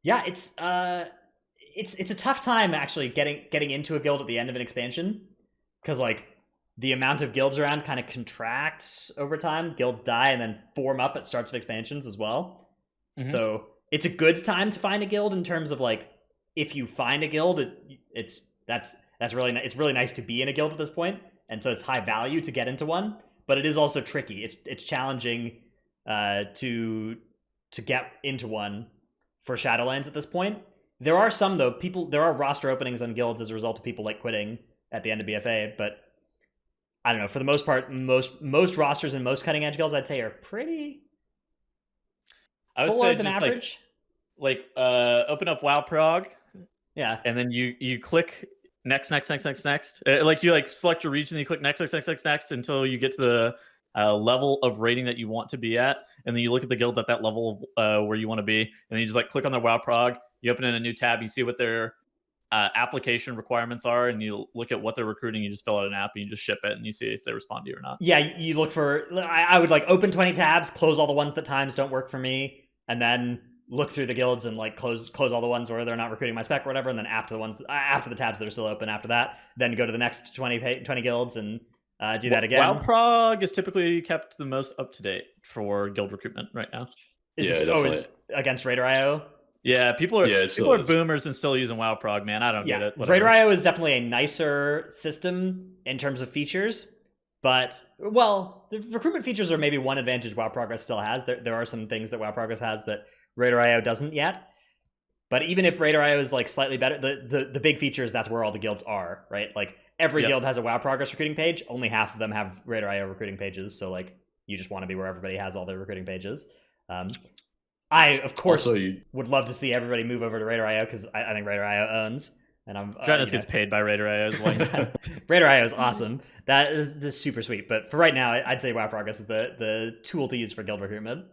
Yeah, it's a tough time actually getting into a guild at the end of an expansion, because like the amount of guilds around kind of contracts over time. Guilds die and then form up at starts of expansions as well. So it's a good time to find a guild in terms of like if you find a guild, it's really nice to be in a guild at this point, and so it's high value to get into one. But it is also tricky. It's challenging to get into one for Shadowlands at this point, There are some though. There are roster openings on guilds as a result of people like quitting at the end of BFA, but I don't know. For the most part, most rosters and most cutting edge guilds, I'd say, are pretty I would fuller say than just average. open up WoW Prog, Yeah. and then you click next. Like you select your region, and you click next until you get to the level of rating that you want to be at, and then you look at the guilds at that level where you want to be, and then you just click on their WoW Prog. You open in a new tab, you see what their application requirements are, and you look at what they're recruiting. You just fill out an app and you just ship it, and you see if they respond to you or not. Yeah, you look for. I would open 20 tabs, close all the ones that times don't work for me, and then look through the guilds and close all the ones where they're not recruiting my spec or whatever, and then after the tabs that are still open after that, then go to the next 20 guilds and do that again. WoW Prog is typically kept the most up to date for guild recruitment right now. Is against Raider.io? Yeah, people are boomers and still using WoW Prog, man. I don't get it. Raider.io is definitely a nicer system in terms of features, but the recruitment features are maybe one advantage WoW Progress still has. There are some things that WoW Progress has that Raider.io doesn't yet. But even if Raider.io is slightly better, the big features, that's where all the guilds are, right? Every guild has a WoW Progress recruiting page. Only half of them have Raider.io recruiting pages, so you just want to be where everybody has all their recruiting pages. I, of course, would love to see everybody move over to Raider.io because I think Raider.io owns. And Drennis gets paid by Raider.io as well. Raider.io is awesome. That is super sweet. But for right now, I'd say WoW Progress is the tool to use for guild recruitment.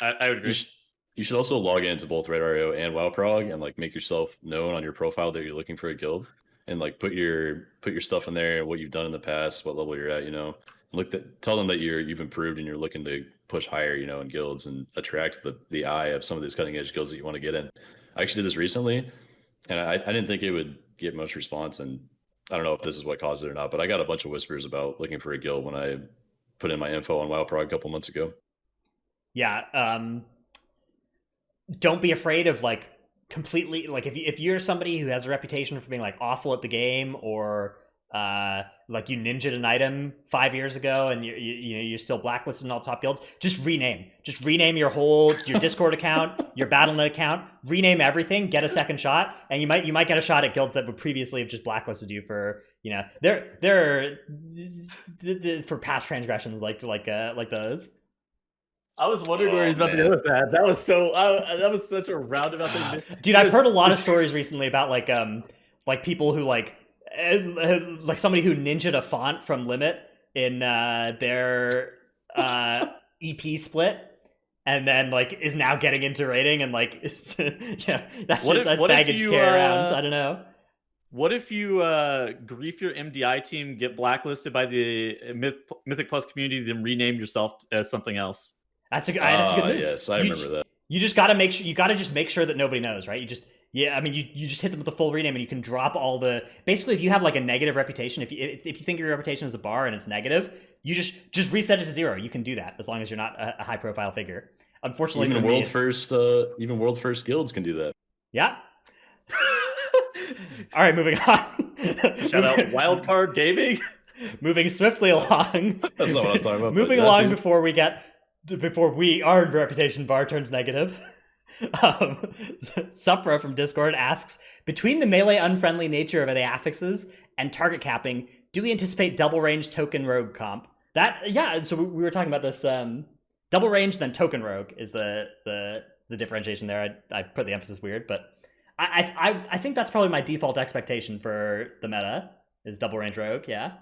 I would agree. You should also log into both Raider.io and WoW Prog and make yourself known on your profile that you're looking for a guild, and put your stuff in there, what you've done in the past, what level you're at. Tell them that you've improved and you're looking to push higher, in guilds and attract the eye of some of these cutting edge guilds that you want to get in. I actually did this recently, and I didn't think it would get much response, and I don't know if this is what caused it or not, but I got a bunch of whispers about looking for a guild when I put in my info on WoW Prog a couple months ago. Yeah, don't be afraid of completely if you're somebody who has a reputation for being awful at the game, or you ninja'd an item 5 years ago and you're still blacklisted in all top guilds, just rename your Discord account, your Battle.net account, rename everything, get a second shot, and you might get a shot at guilds that would previously have just blacklisted you for they're for past transgressions like those. I was wondering where he's about to go with that. That was such a roundabout thing. Dude, I've heard a lot of stories recently about people who somebody who ninja'd a font from Limit in their EP split, and then is now getting into rating, and that's baggage to carry around. I don't know. What if you grief your MDI team, get blacklisted by the Mythic Plus community, then rename yourself as something else? That's a good move. Yes, I remember that. You just got to make sure. You got to just make sure that nobody knows, right? You just hit them with the full rename, and you can drop all the. Basically, if you have a negative reputation, if you think your reputation is a bar and it's negative, you just reset it to 0. You can do that as long as you're not a high profile figure. Unfortunately, even world first guilds can do that. Yeah. All right, moving on. Shout out Wildcard Gaming. Moving swiftly along. That's not what I was talking about. Moving along before our reputation bar turns negative. Supra from Discord asks, between the melee unfriendly nature of the affixes and target capping, do we anticipate double range token rogue comp? So we were talking about this. Double range then token rogue is the differentiation there. I put the emphasis weird, but I think that's probably my default expectation for the meta is double range rogue. Yeah.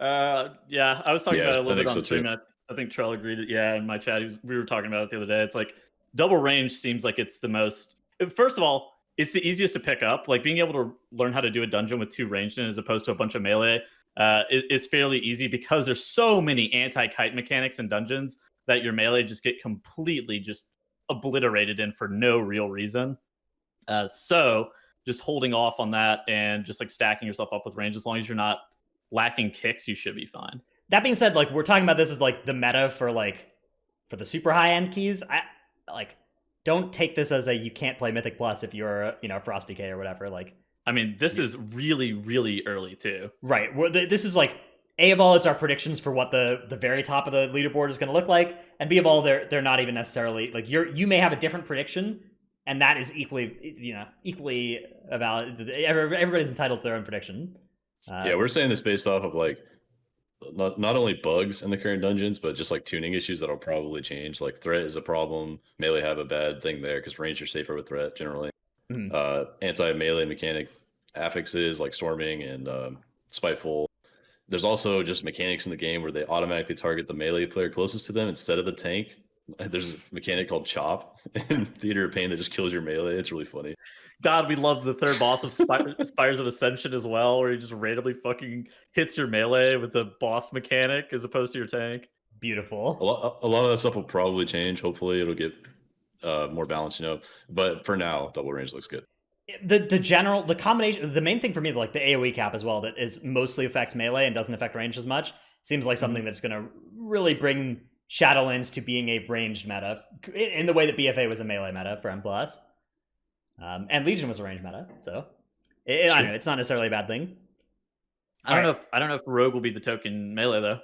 Yeah, I was talking about it a little bit on so stream. I think Trell agreed. In my chat, we were talking about it the other day. It's double range seems like it's the most. First of all, it's the easiest to pick up. Being able to learn how to do a dungeon with 2 ranged in as opposed to a bunch of melee is fairly easy because there's so many anti-kite mechanics in dungeons that your melee just get completely just obliterated in for no real reason. So just holding off on that and just stacking yourself up with range, as long as you're not lacking kicks, you should be fine. That being said, we're talking about this as the meta for the super high end keys. I don't take this as you can't play Mythic Plus if you're Frosty K or whatever. This is really, really early too. Right. This is A of all, it's our predictions for what the very top of the leaderboard is going to look like, and B of all, they're not even necessarily you may have a different prediction and that is equally valid. Everybody's entitled to their own prediction. Yeah, we're saying this based off of like not only bugs in the current dungeons, but just like tuning issues that'll probably change. Like threat is a problem. Melee have a bad thing there because range are safer with threat generally. Anti-melee mechanic affixes like storming and spiteful. There's also just mechanics in the game where they automatically target the melee player closest to them instead of the tank. There's a mechanic called Chop in Theater of Pain that just kills your melee. It's really funny. God, we love the third boss of Spires of Ascension as well, where he just randomly fucking hits your melee with the boss mechanic as opposed to your tank. Beautiful. A lot of that stuff will probably change. Hopefully it'll get more balanced, But for now, double range looks good. The combination, the main thing for me, like the AoE cap as well, that is mostly affects melee and doesn't affect range as much, seems like something that's going to really bring Shadowlands to being a ranged meta in the way that BFA was a melee meta for M+. And Legion was a range meta, so I don't know, it's not necessarily a bad thing. I don't know if Rogue will be the token melee though.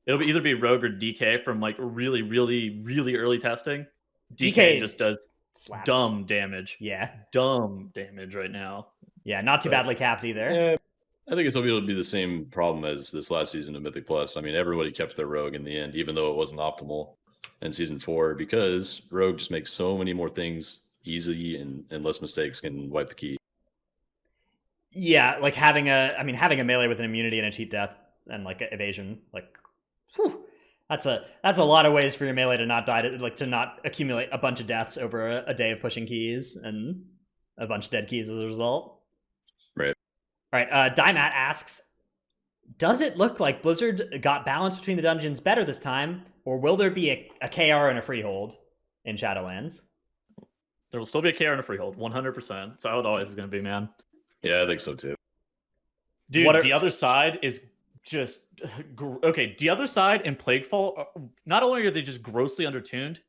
It'll either be Rogue or DK from like really, really, really early testing. DK just does slaps. Dumb damage. Yeah, dumb damage right now. Yeah, not too badly capped either. Yeah, I think it'll be the same problem as this last season of Mythic Plus. I mean, everybody kept their Rogue in the end, even though it wasn't optimal in Season 4, because Rogue just makes so many more things easy and less mistakes can wipe the key. Yeah, like having a melee with an immunity and a cheat death and like evasion, like whew, that's a lot of ways for your melee to not die, to not accumulate a bunch of deaths over a day of pushing keys and a bunch of dead keys as a result. Right. All right. Dymat asks, does it look like Blizzard got balance between the dungeons better this time, or will there be a KR and a freehold in Shadowlands? There will still be a KR and a freehold, 100%. That's how it always is going to be, man. Yeah, I think so too. Dude, the other side is just okay. The other side and Plaguefall, not only are they just grossly undertuned,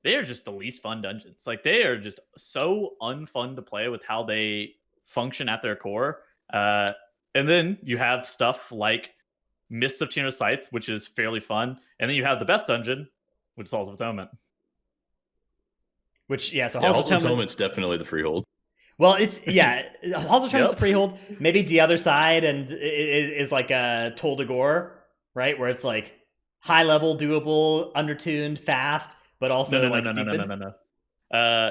they are just the least fun dungeons. Like they are just so unfun to play with how they function at their core. And then you have stuff like Mists of Tina's Scythe, which is fairly fun, and then you have the best dungeon, which is Halls of Atonement. Which so Halls of Atonement's definitely the freehold. Well, it's Halls of Atonement's the freehold. Maybe the other side and is like a Toll de Gore, right? Where it's like high level, doable, undertuned, fast, but also stupid. No.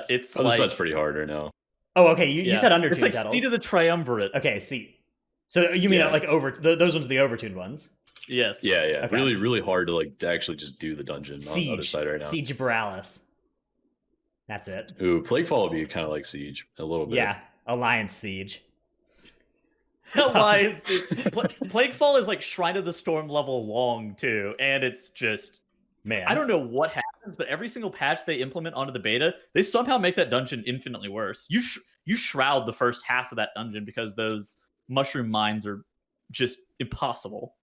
It's like side's pretty hard right now. Oh, okay. You said undertuned. It's like titles. Seat of the Triumvirate. Okay, see. So you mean like those ones are the overtuned ones? Yes. Yeah. Okay. Really, really hard to actually just do the dungeon on the other side right now. Siege of Borealis. That's it. Ooh, Plaguefall would be kind of like Siege a little bit. Yeah, Alliance Siege. Alliance. Plaguefall is like Shrine of the Storm level long too, and it's just I don't know what happens, but every single patch they implement onto the beta, they somehow make that dungeon infinitely worse. You shroud the first half of that dungeon because those mushroom mines are just impossible.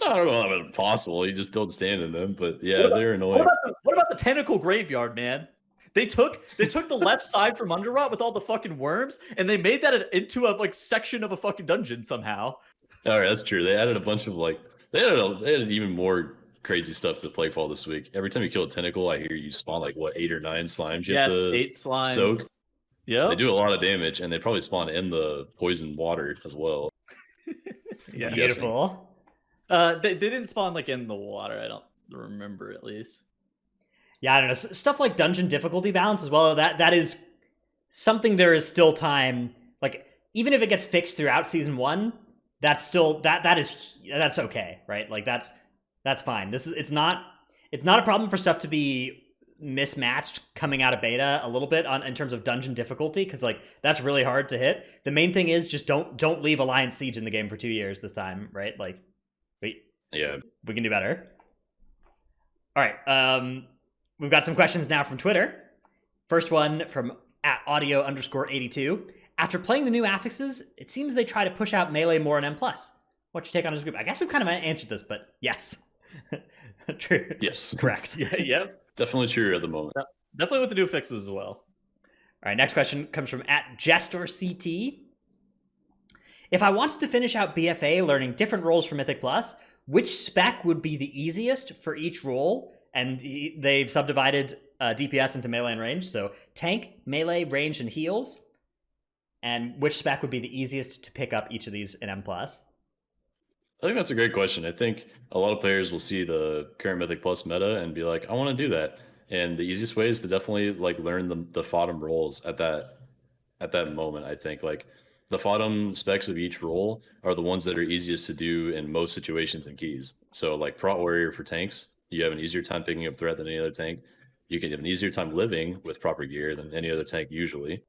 I don't know how it's possible. You just don't stand in them, but they're annoying. What about the tentacle graveyard, man? They took the left side from Underrot with all the fucking worms, and they made that into a section of a fucking dungeon somehow. All right, that's true. They added a bunch of they added even more crazy stuff to Plaguefall this week. Every time you kill a tentacle, I hear you spawn 8 or 9 slimes. Yes, 8 slimes. Soak. Yeah, they do a lot of damage, and they probably spawn in the poison water as well. Yeah, beautiful. They didn't spawn in the water. I don't remember at least. Yeah, I don't know. Stuff like dungeon difficulty balance as well. That is something there is still time. Like even if it gets fixed throughout season 1, that's still that's okay, right? Like that's fine. It's not a problem for stuff to be mismatched coming out of beta a little bit in terms of dungeon difficulty, because that's really hard to hit. The main thing is just don't leave Alliance Siege in the game for 2 years this time, right? We can do better. All right. We've got some questions now from Twitter. First one from @audio_82. After playing the new affixes, it seems they try to push out melee more in M+. What's your take on this group? I guess we've kind of answered this, but yes. True. Yes. Correct. Yep. Definitely true at the moment. Definitely with the new fixes as well. All right, next question comes from @JestorCT. If I wanted to finish out BFA learning different roles for Mythic Plus, which spec would be the easiest for each role? And they've subdivided DPS into melee and range. So tank, melee, range, and heals. And which spec would be the easiest to pick up each of these in M+. I think that's a great question. I think a lot of players will see the current Mythic Plus meta and be like, I want to do that. And the easiest way is to definitely like learn the FOTM roles at that moment. I think like the FOTM specs of each role are the ones that are easiest to do in most situations and keys. So like Prot Warrior for tanks, you have an easier time picking up threat than any other tank. You can have an easier time living with proper gear than any other tank usually.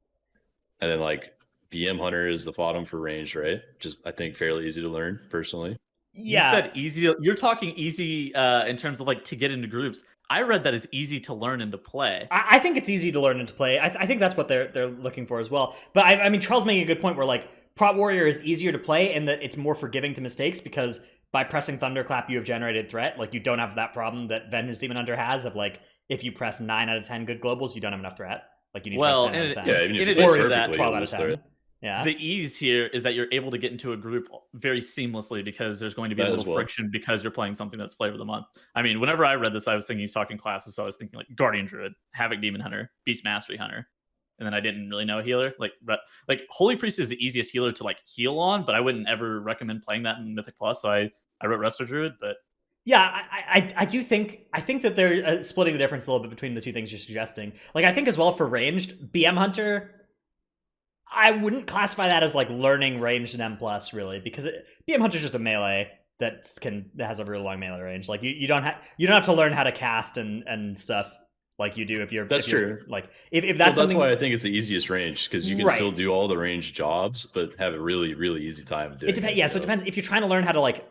And then like BM Hunter is the FOTM for range, right? Which is I think fairly easy to learn personally. Yeah. You said easy. You're talking easy in terms of like to get into groups. I read that it's easy to learn and to play. I think it's easy to learn and to play. I think that's what they're looking for as well. But I mean, Trell's making a good point where like Prot Warrior is easier to play in that it's more forgiving to mistakes because by pressing Thunderclap you have generated threat. Like you don't have that problem that Vengeance Demon Hunter has of like if you press 9 out of 10 good globals you don't have enough threat. Like you need to press 10 out of 10. Yeah, even if in you addition play to that, perfectly, 12 you'll out of lose 10. threat. Yeah. The ease here is that you're able to get into a group very seamlessly because there's going to be That a as little well. friction because you're playing something that's flavor of the month. I mean, whenever I read this, I was thinking he's talking classes, so I was thinking like Guardian Druid, Havoc Demon Hunter, Beast Mastery Hunter, and then I didn't really know a healer. Like Holy Priest is the easiest healer to like heal on, but I wouldn't ever recommend playing that in Mythic Plus. So I wrote Resto Druid, but Yeah, I do think that they're splitting the difference a little bit between the two things you're suggesting. Like I think as well for ranged BM Hunter, I wouldn't classify that as like learning ranged in M+ really because BM Hunter's just a melee that has a real long melee range. Like you don't have to learn how to cast and stuff like you do if you're True. Like if that's something. Why I think it's the easiest range because you can still do all the range jobs, but have a really really easy time doing it. Depends. Yeah, so it depends if you're trying to learn how to like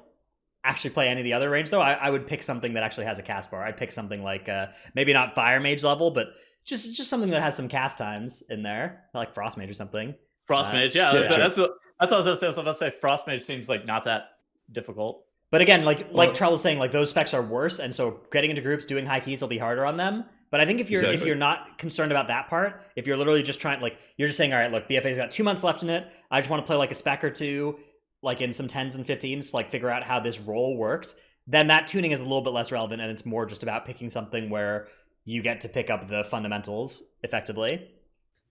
actually play any of the other range though. I would pick something that actually has a cast bar. I'd pick something like maybe not Fire Mage level, but just something that has some cast times in there, like Frost Mage or something. Frost Mage, that's what I was going to say. I was about to say Frost Mage seems like not that difficult. But again, like Trell was saying, like those specs are worse, and so getting into groups, doing high keys will be harder on them. But I think if you're not concerned about that part, if you're literally just trying, like you're just saying, all right, look, BFA's got 2 months left in it. I just want to play like a spec or two, like in some 10s and 15s, to like figure out how this role works. Then that tuning is a little bit less relevant, and it's more just about picking something where you get to pick up the fundamentals effectively.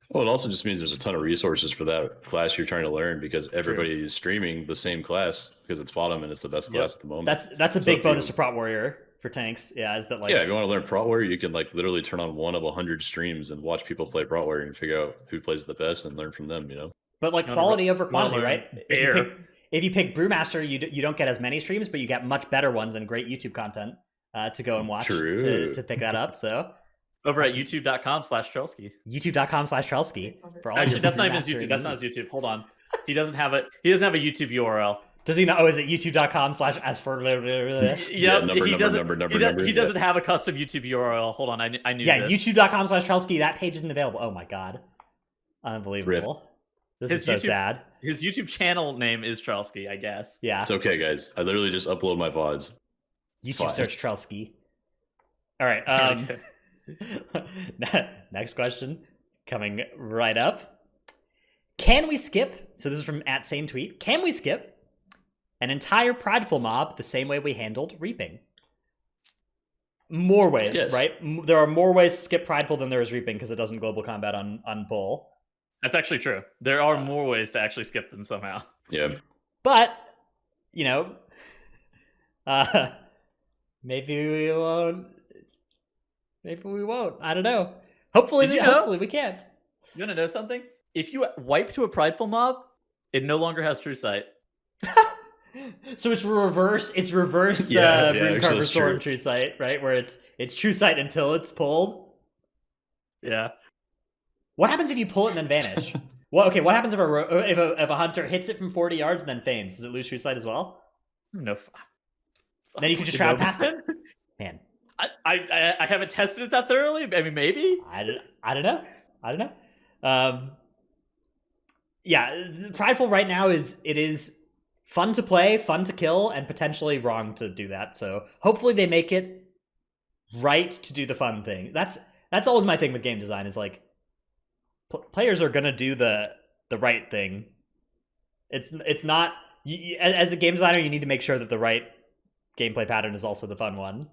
Well, it also just means there's a ton of resources for that class you're trying to learn because everybody is streaming the same class because it's FOTM and it's the best class at the moment. That's a big bonus to Prot Warrior for tanks. Yeah, is that like if you want to learn Prot Warrior, you can like literally turn on one of 100 streams and watch people play Prot Warrior and figure out who plays the best and learn from them. You know, but like quality over quantity, right? If you pick Brewmaster, you don't get as many streams, but you get much better ones and great YouTube content to go and watch to pick that up. So. Over at youtube.com/Trelsky. youtube.com/Trelsky. Actually, that's not even his YouTube. That's not his YouTube. Hold on. He doesn't have a YouTube URL. Does he not? Oh, is it youtube.com/as for Yep. He doesn't have a custom YouTube URL. Hold on. I knew this. youtube.com/Trelsky. That page isn't available. Oh my god. Unbelievable. This is so sad. His YouTube channel name is Trelsky, I guess. Yeah. It's okay, guys. I literally just upload my VODs. YouTube search Trelsky. All right. Next question coming right up. Can we skip? So this is from @SaneTweet. Can we skip an entire Prideful mob the same way we handled Reaping? More ways, right? There are more ways to skip Prideful than there is Reaping because it doesn't global combat on Bull. That's actually true. There are more ways to actually skip them somehow. Yeah. But, maybe we won't. Maybe we won't. I don't know. Hopefully we can't. You want to know something? If you wipe to a Prideful mob, it no longer has True Sight. So it's reverse. It's reverse. Runecarver Storm True Sight, right? Where it's True Sight until it's pulled. Yeah. What happens if you pull it and then vanish? What happens if a hunter hits it from 40 yards and then feigns? Does it lose True Sight as well? No. Then you can just shroud past it. Man. I haven't tested it that thoroughly. I mean, maybe. I don't know. Prideful right now is fun to play, fun to kill, and potentially wrong to do that. So hopefully they make it right to do the fun thing. That's always my thing with game design is like players are gonna do the right thing. It's not as a game designer you need to make sure that the right gameplay pattern is also the fun one.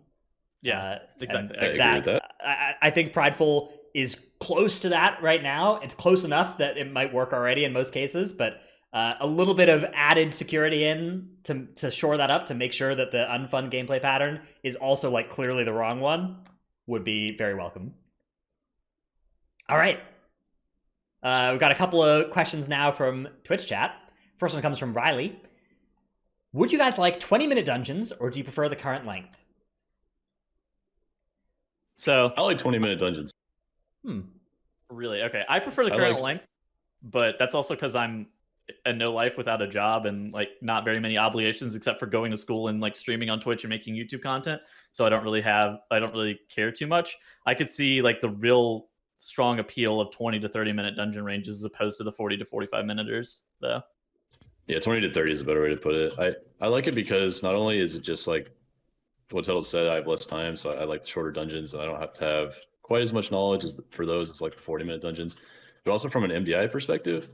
Yeah, exactly. I agree with that. I think Prideful is close to that right now. It's close enough that it might work already in most cases, but a little bit of added security in to shore that up, to make sure that the unfun gameplay pattern is also like clearly the wrong one, would be very welcome. All right. We've got a couple of questions now from Twitch chat. First one comes from Riley. Would you guys like 20-minute dungeons, or do you prefer the current length? So I like 20-minute dungeons. Really? Okay. I prefer the current length, but that's also because I'm a no life without a job and like not very many obligations except for going to school and like streaming on Twitch and making YouTube content. So I don't really care too much. I could see like the real strong appeal of 20 to 30-minute dungeon ranges as opposed to the 40 to 45-minuters, though. Yeah, 20 to 30 is a better way to put it. I like it because not only is it just like what Tuttle said, I have less time, so I like the shorter dungeons, and I don't have to have quite as much knowledge as for those as like the 40-minute dungeons. But also from an MDI perspective,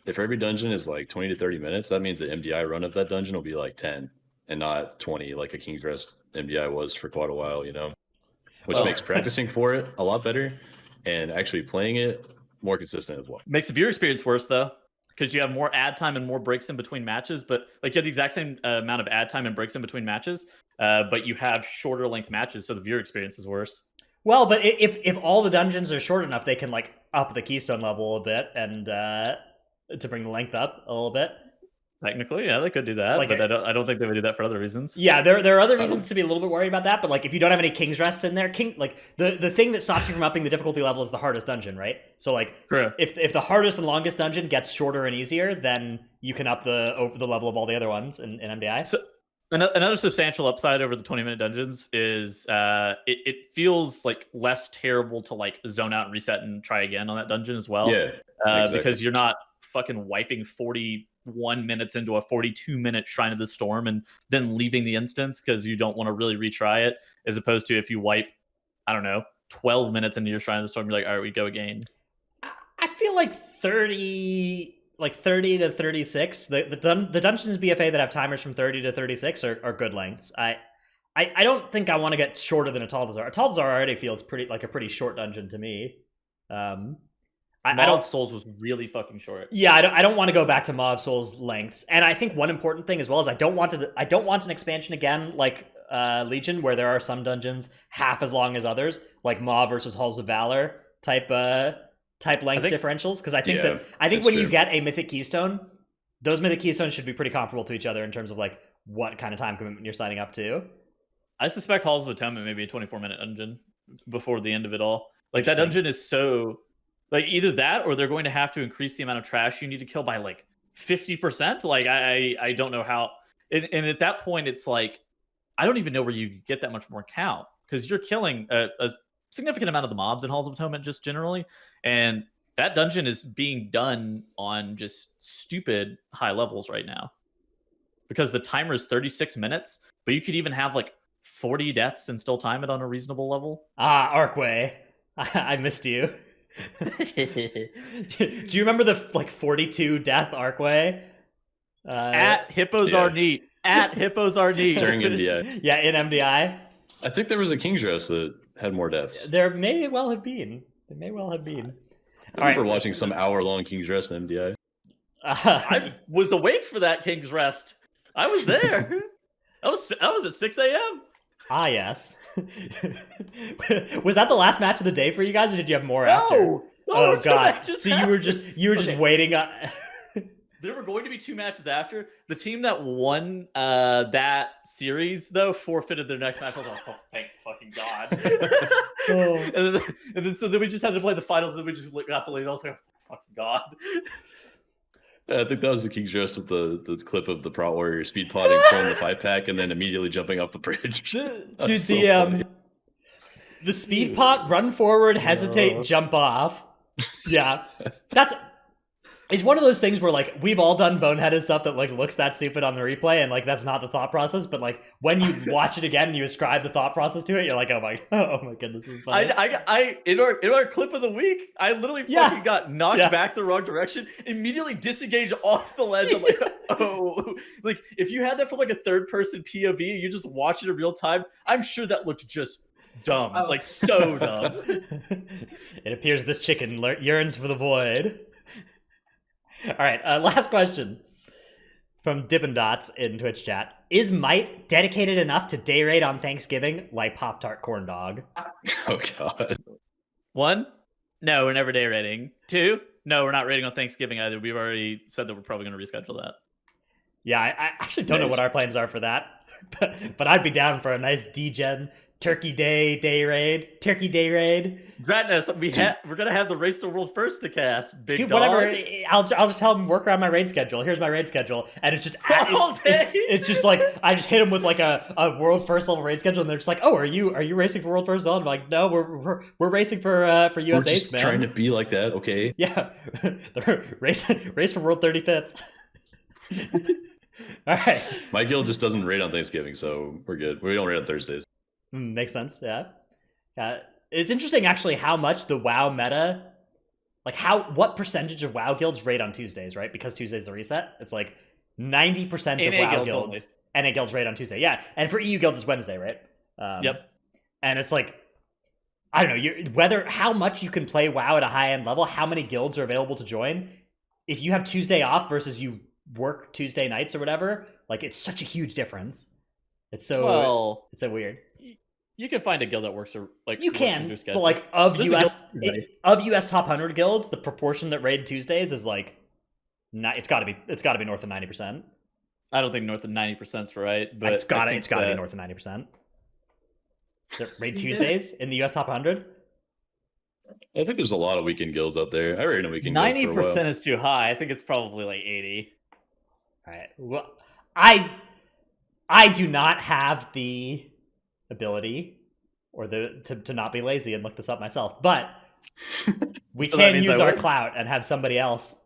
if every dungeon is like 20 to 30 minutes, that means the MDI run of that dungeon will be like 10 and not 20 like a King's Rest MDI was for quite a while, you know, which makes practicing for it a lot better and actually playing it more consistent as well. Makes the viewer experience worse, though, because you have more ad time and more breaks in between matches, but like you have the exact same amount of ad time and breaks in between matches, but you have shorter length matches, so the viewer experience is worse. Well, but if all the dungeons are short enough, they can like up the keystone level a bit and to bring the length up a little bit. Technically, yeah, they could do that, but I don't think they would do that for other reasons. Yeah, there are other reasons to be a little bit worried about that, but like if you don't have any King's Rests in there, the thing that stops you from upping the difficulty level is the hardest dungeon, right? So like if the hardest and longest dungeon gets shorter and easier, then you can up the level of all the other ones in MDI. So another substantial upside over the 20-minute dungeons is it feels like less terrible to like zone out and reset and try again on that dungeon as well. Yeah, exactly. Because you're not fucking wiping 41 minutes into a 42-minute Shrine of the Storm and then leaving the instance because you don't want to really retry it, as opposed to if you wipe, I don't know, 12 minutes into your Shrine of the Storm, you're like, all right, we go again. I feel like 30 to 36. The dungeons BFA that have timers from 30 to 36 are good lengths. I don't think I want to get shorter than a Taldazar. A Taldazar already feels pretty short dungeon to me. I don't. Souls was really fucking short. Yeah, I don't want to go back to Maw of Souls lengths. And I think one important thing as well is I don't want an expansion again like Legion, where there are some dungeons half as long as others, like Maw versus Halls of Valor type length differentials. Because I think when you get a Mythic Keystone, those Mythic Keystones should be pretty comparable to each other in terms of like what kind of time commitment you're signing up to. I suspect Halls of Atonement may be a 24-minute dungeon before the end of it all. Like that dungeon is so. Like either that or they're going to have to increase the amount of trash you need to kill by like 50%. Like I don't know how. And at that point, it's like, I don't even know where you get that much more count because you're killing a significant amount of the mobs in Halls of Atonement just generally. And that dungeon is being done on just stupid high levels right now because the timer is 36 minutes, but you could even have like 40 deaths and still time it on a reasonable level. Arcway, I missed you. Do you remember the 42 death Arcway? At Hippos Are Neat. At Hippos Are Neat. During MDI. Yeah, in MDI. I think there was a King's Rest that had more deaths. There may well have been. I remember watching some hour-long King's Rest in MDI. I was awake for that King's Rest. I was there. I was at 6 a.m. Ah, yes. Was that the last match of the day for you guys, or did you have more after? No, oh god. So you were just waiting. There were going to be 2 matches after. The team that won that series though forfeited their next match. I was like, oh, thank fucking god. and then we just had to play the finals, and we just got to late. I was like, oh, fucking god. I think that was the King's Rest with the clip of the Prot Warrior speed potting, throwing the 5-pack, and then immediately jumping off the bridge. Dude, so the speed pot, run forward, hesitate, jump off. Yeah, it's one of those things where like we've all done boneheaded stuff that like looks that stupid on the replay, and like that's not the thought process. But like when you watch it again and you ascribe the thought process to it, you're like, oh my goodness, this is funny. I in our clip of the week, I literally fucking got knocked back the wrong direction, immediately disengaged off the ledge. I'm like, oh, like if you had that from like a third person POV, you just watch it in real time. I'm sure that looked just dumb, I was- like so dumb. It appears this chicken yearns for the void. All right, last question from Dippin' Dots in Twitch chat. Is Might dedicated enough to day raid on Thanksgiving like Pop-Tart Corn Dog? Oh god. 1, no, we're never day raiding. 2, no, we're not raiding on Thanksgiving either. We've already said that we're probably going to reschedule that. Yeah, I actually don't know Nice. what our plans are for that, but I'd be down for a nice D-Gen Turkey Day raid. Turkey Day raid. Dratness, we're going to have the Race to World First to cast, big Dude, dog. whatever. I'll just tell them work around my raid schedule. Here's my raid schedule, and it's just All day? it's just like I just hit them with like a world first level raid schedule, and they're just like, oh, are you racing for world first level? I'm like, no, we're racing for US We're 8th, just man. trying to be like that, okay? Yeah, the race for world 35th. All right, My guild just doesn't raid on Thanksgiving, so we're good. We don't raid on Thursdays. makes sense. Yeah, it's interesting actually how much the WoW meta, like what percentage of WoW guilds raid on Tuesdays, right? Because Tuesday's the reset. It's like 90% of NA WoW guilds guilds. NA guilds raid on Tuesday, yeah, and for EU guilds it's Wednesday, right? Yep. And it's like, I don't know, how much you can play WoW at a high end level, how many guilds are available to join. If you have Tuesday off versus you work Tuesday nights or whatever, like it's such a huge difference. It's so weird. You can find a guild that works like You works with can, your but schedule. like of There's a US top 100 guilds, the proportion that raid Tuesdays is like, it's got to be north of 90%. I don't think north of 90% is right, but It's got to be that- north of 90%. Raid Tuesdays in the US top 100. I think there's a lot of weekend guilds out there. I raid a weekend guild for a while. 90% is too high. I think it's probably like 80. All right. Well, I do not have the ability or to not be lazy and look this up myself, but we So that can means use I our would. clout and have somebody else.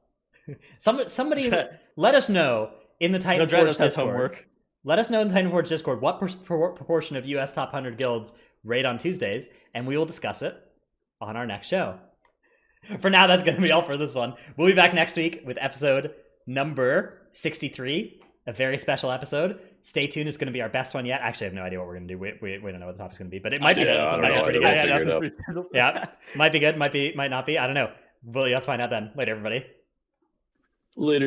Somebody let us know in the No, Dratnos Titanforge has Discord. homework. Let us know in the Titanforge Discord what proportion of US top 100 guilds raid on Tuesdays, and we will discuss it on our next show. For now, that's going to be all for this one. We'll be back next week with episode number 63, a very special episode. Stay tuned. It's going to be our best one yet. Actually, I have no idea what we're going to do. We don't know what the topic's going to be, but it might be Yeah, good. I It don't might know. be I pretty don't good. know. Figure it out. Yeah, might be good. Might not be. I don't know. Well, you'll have to find out then. Later, everybody. Later.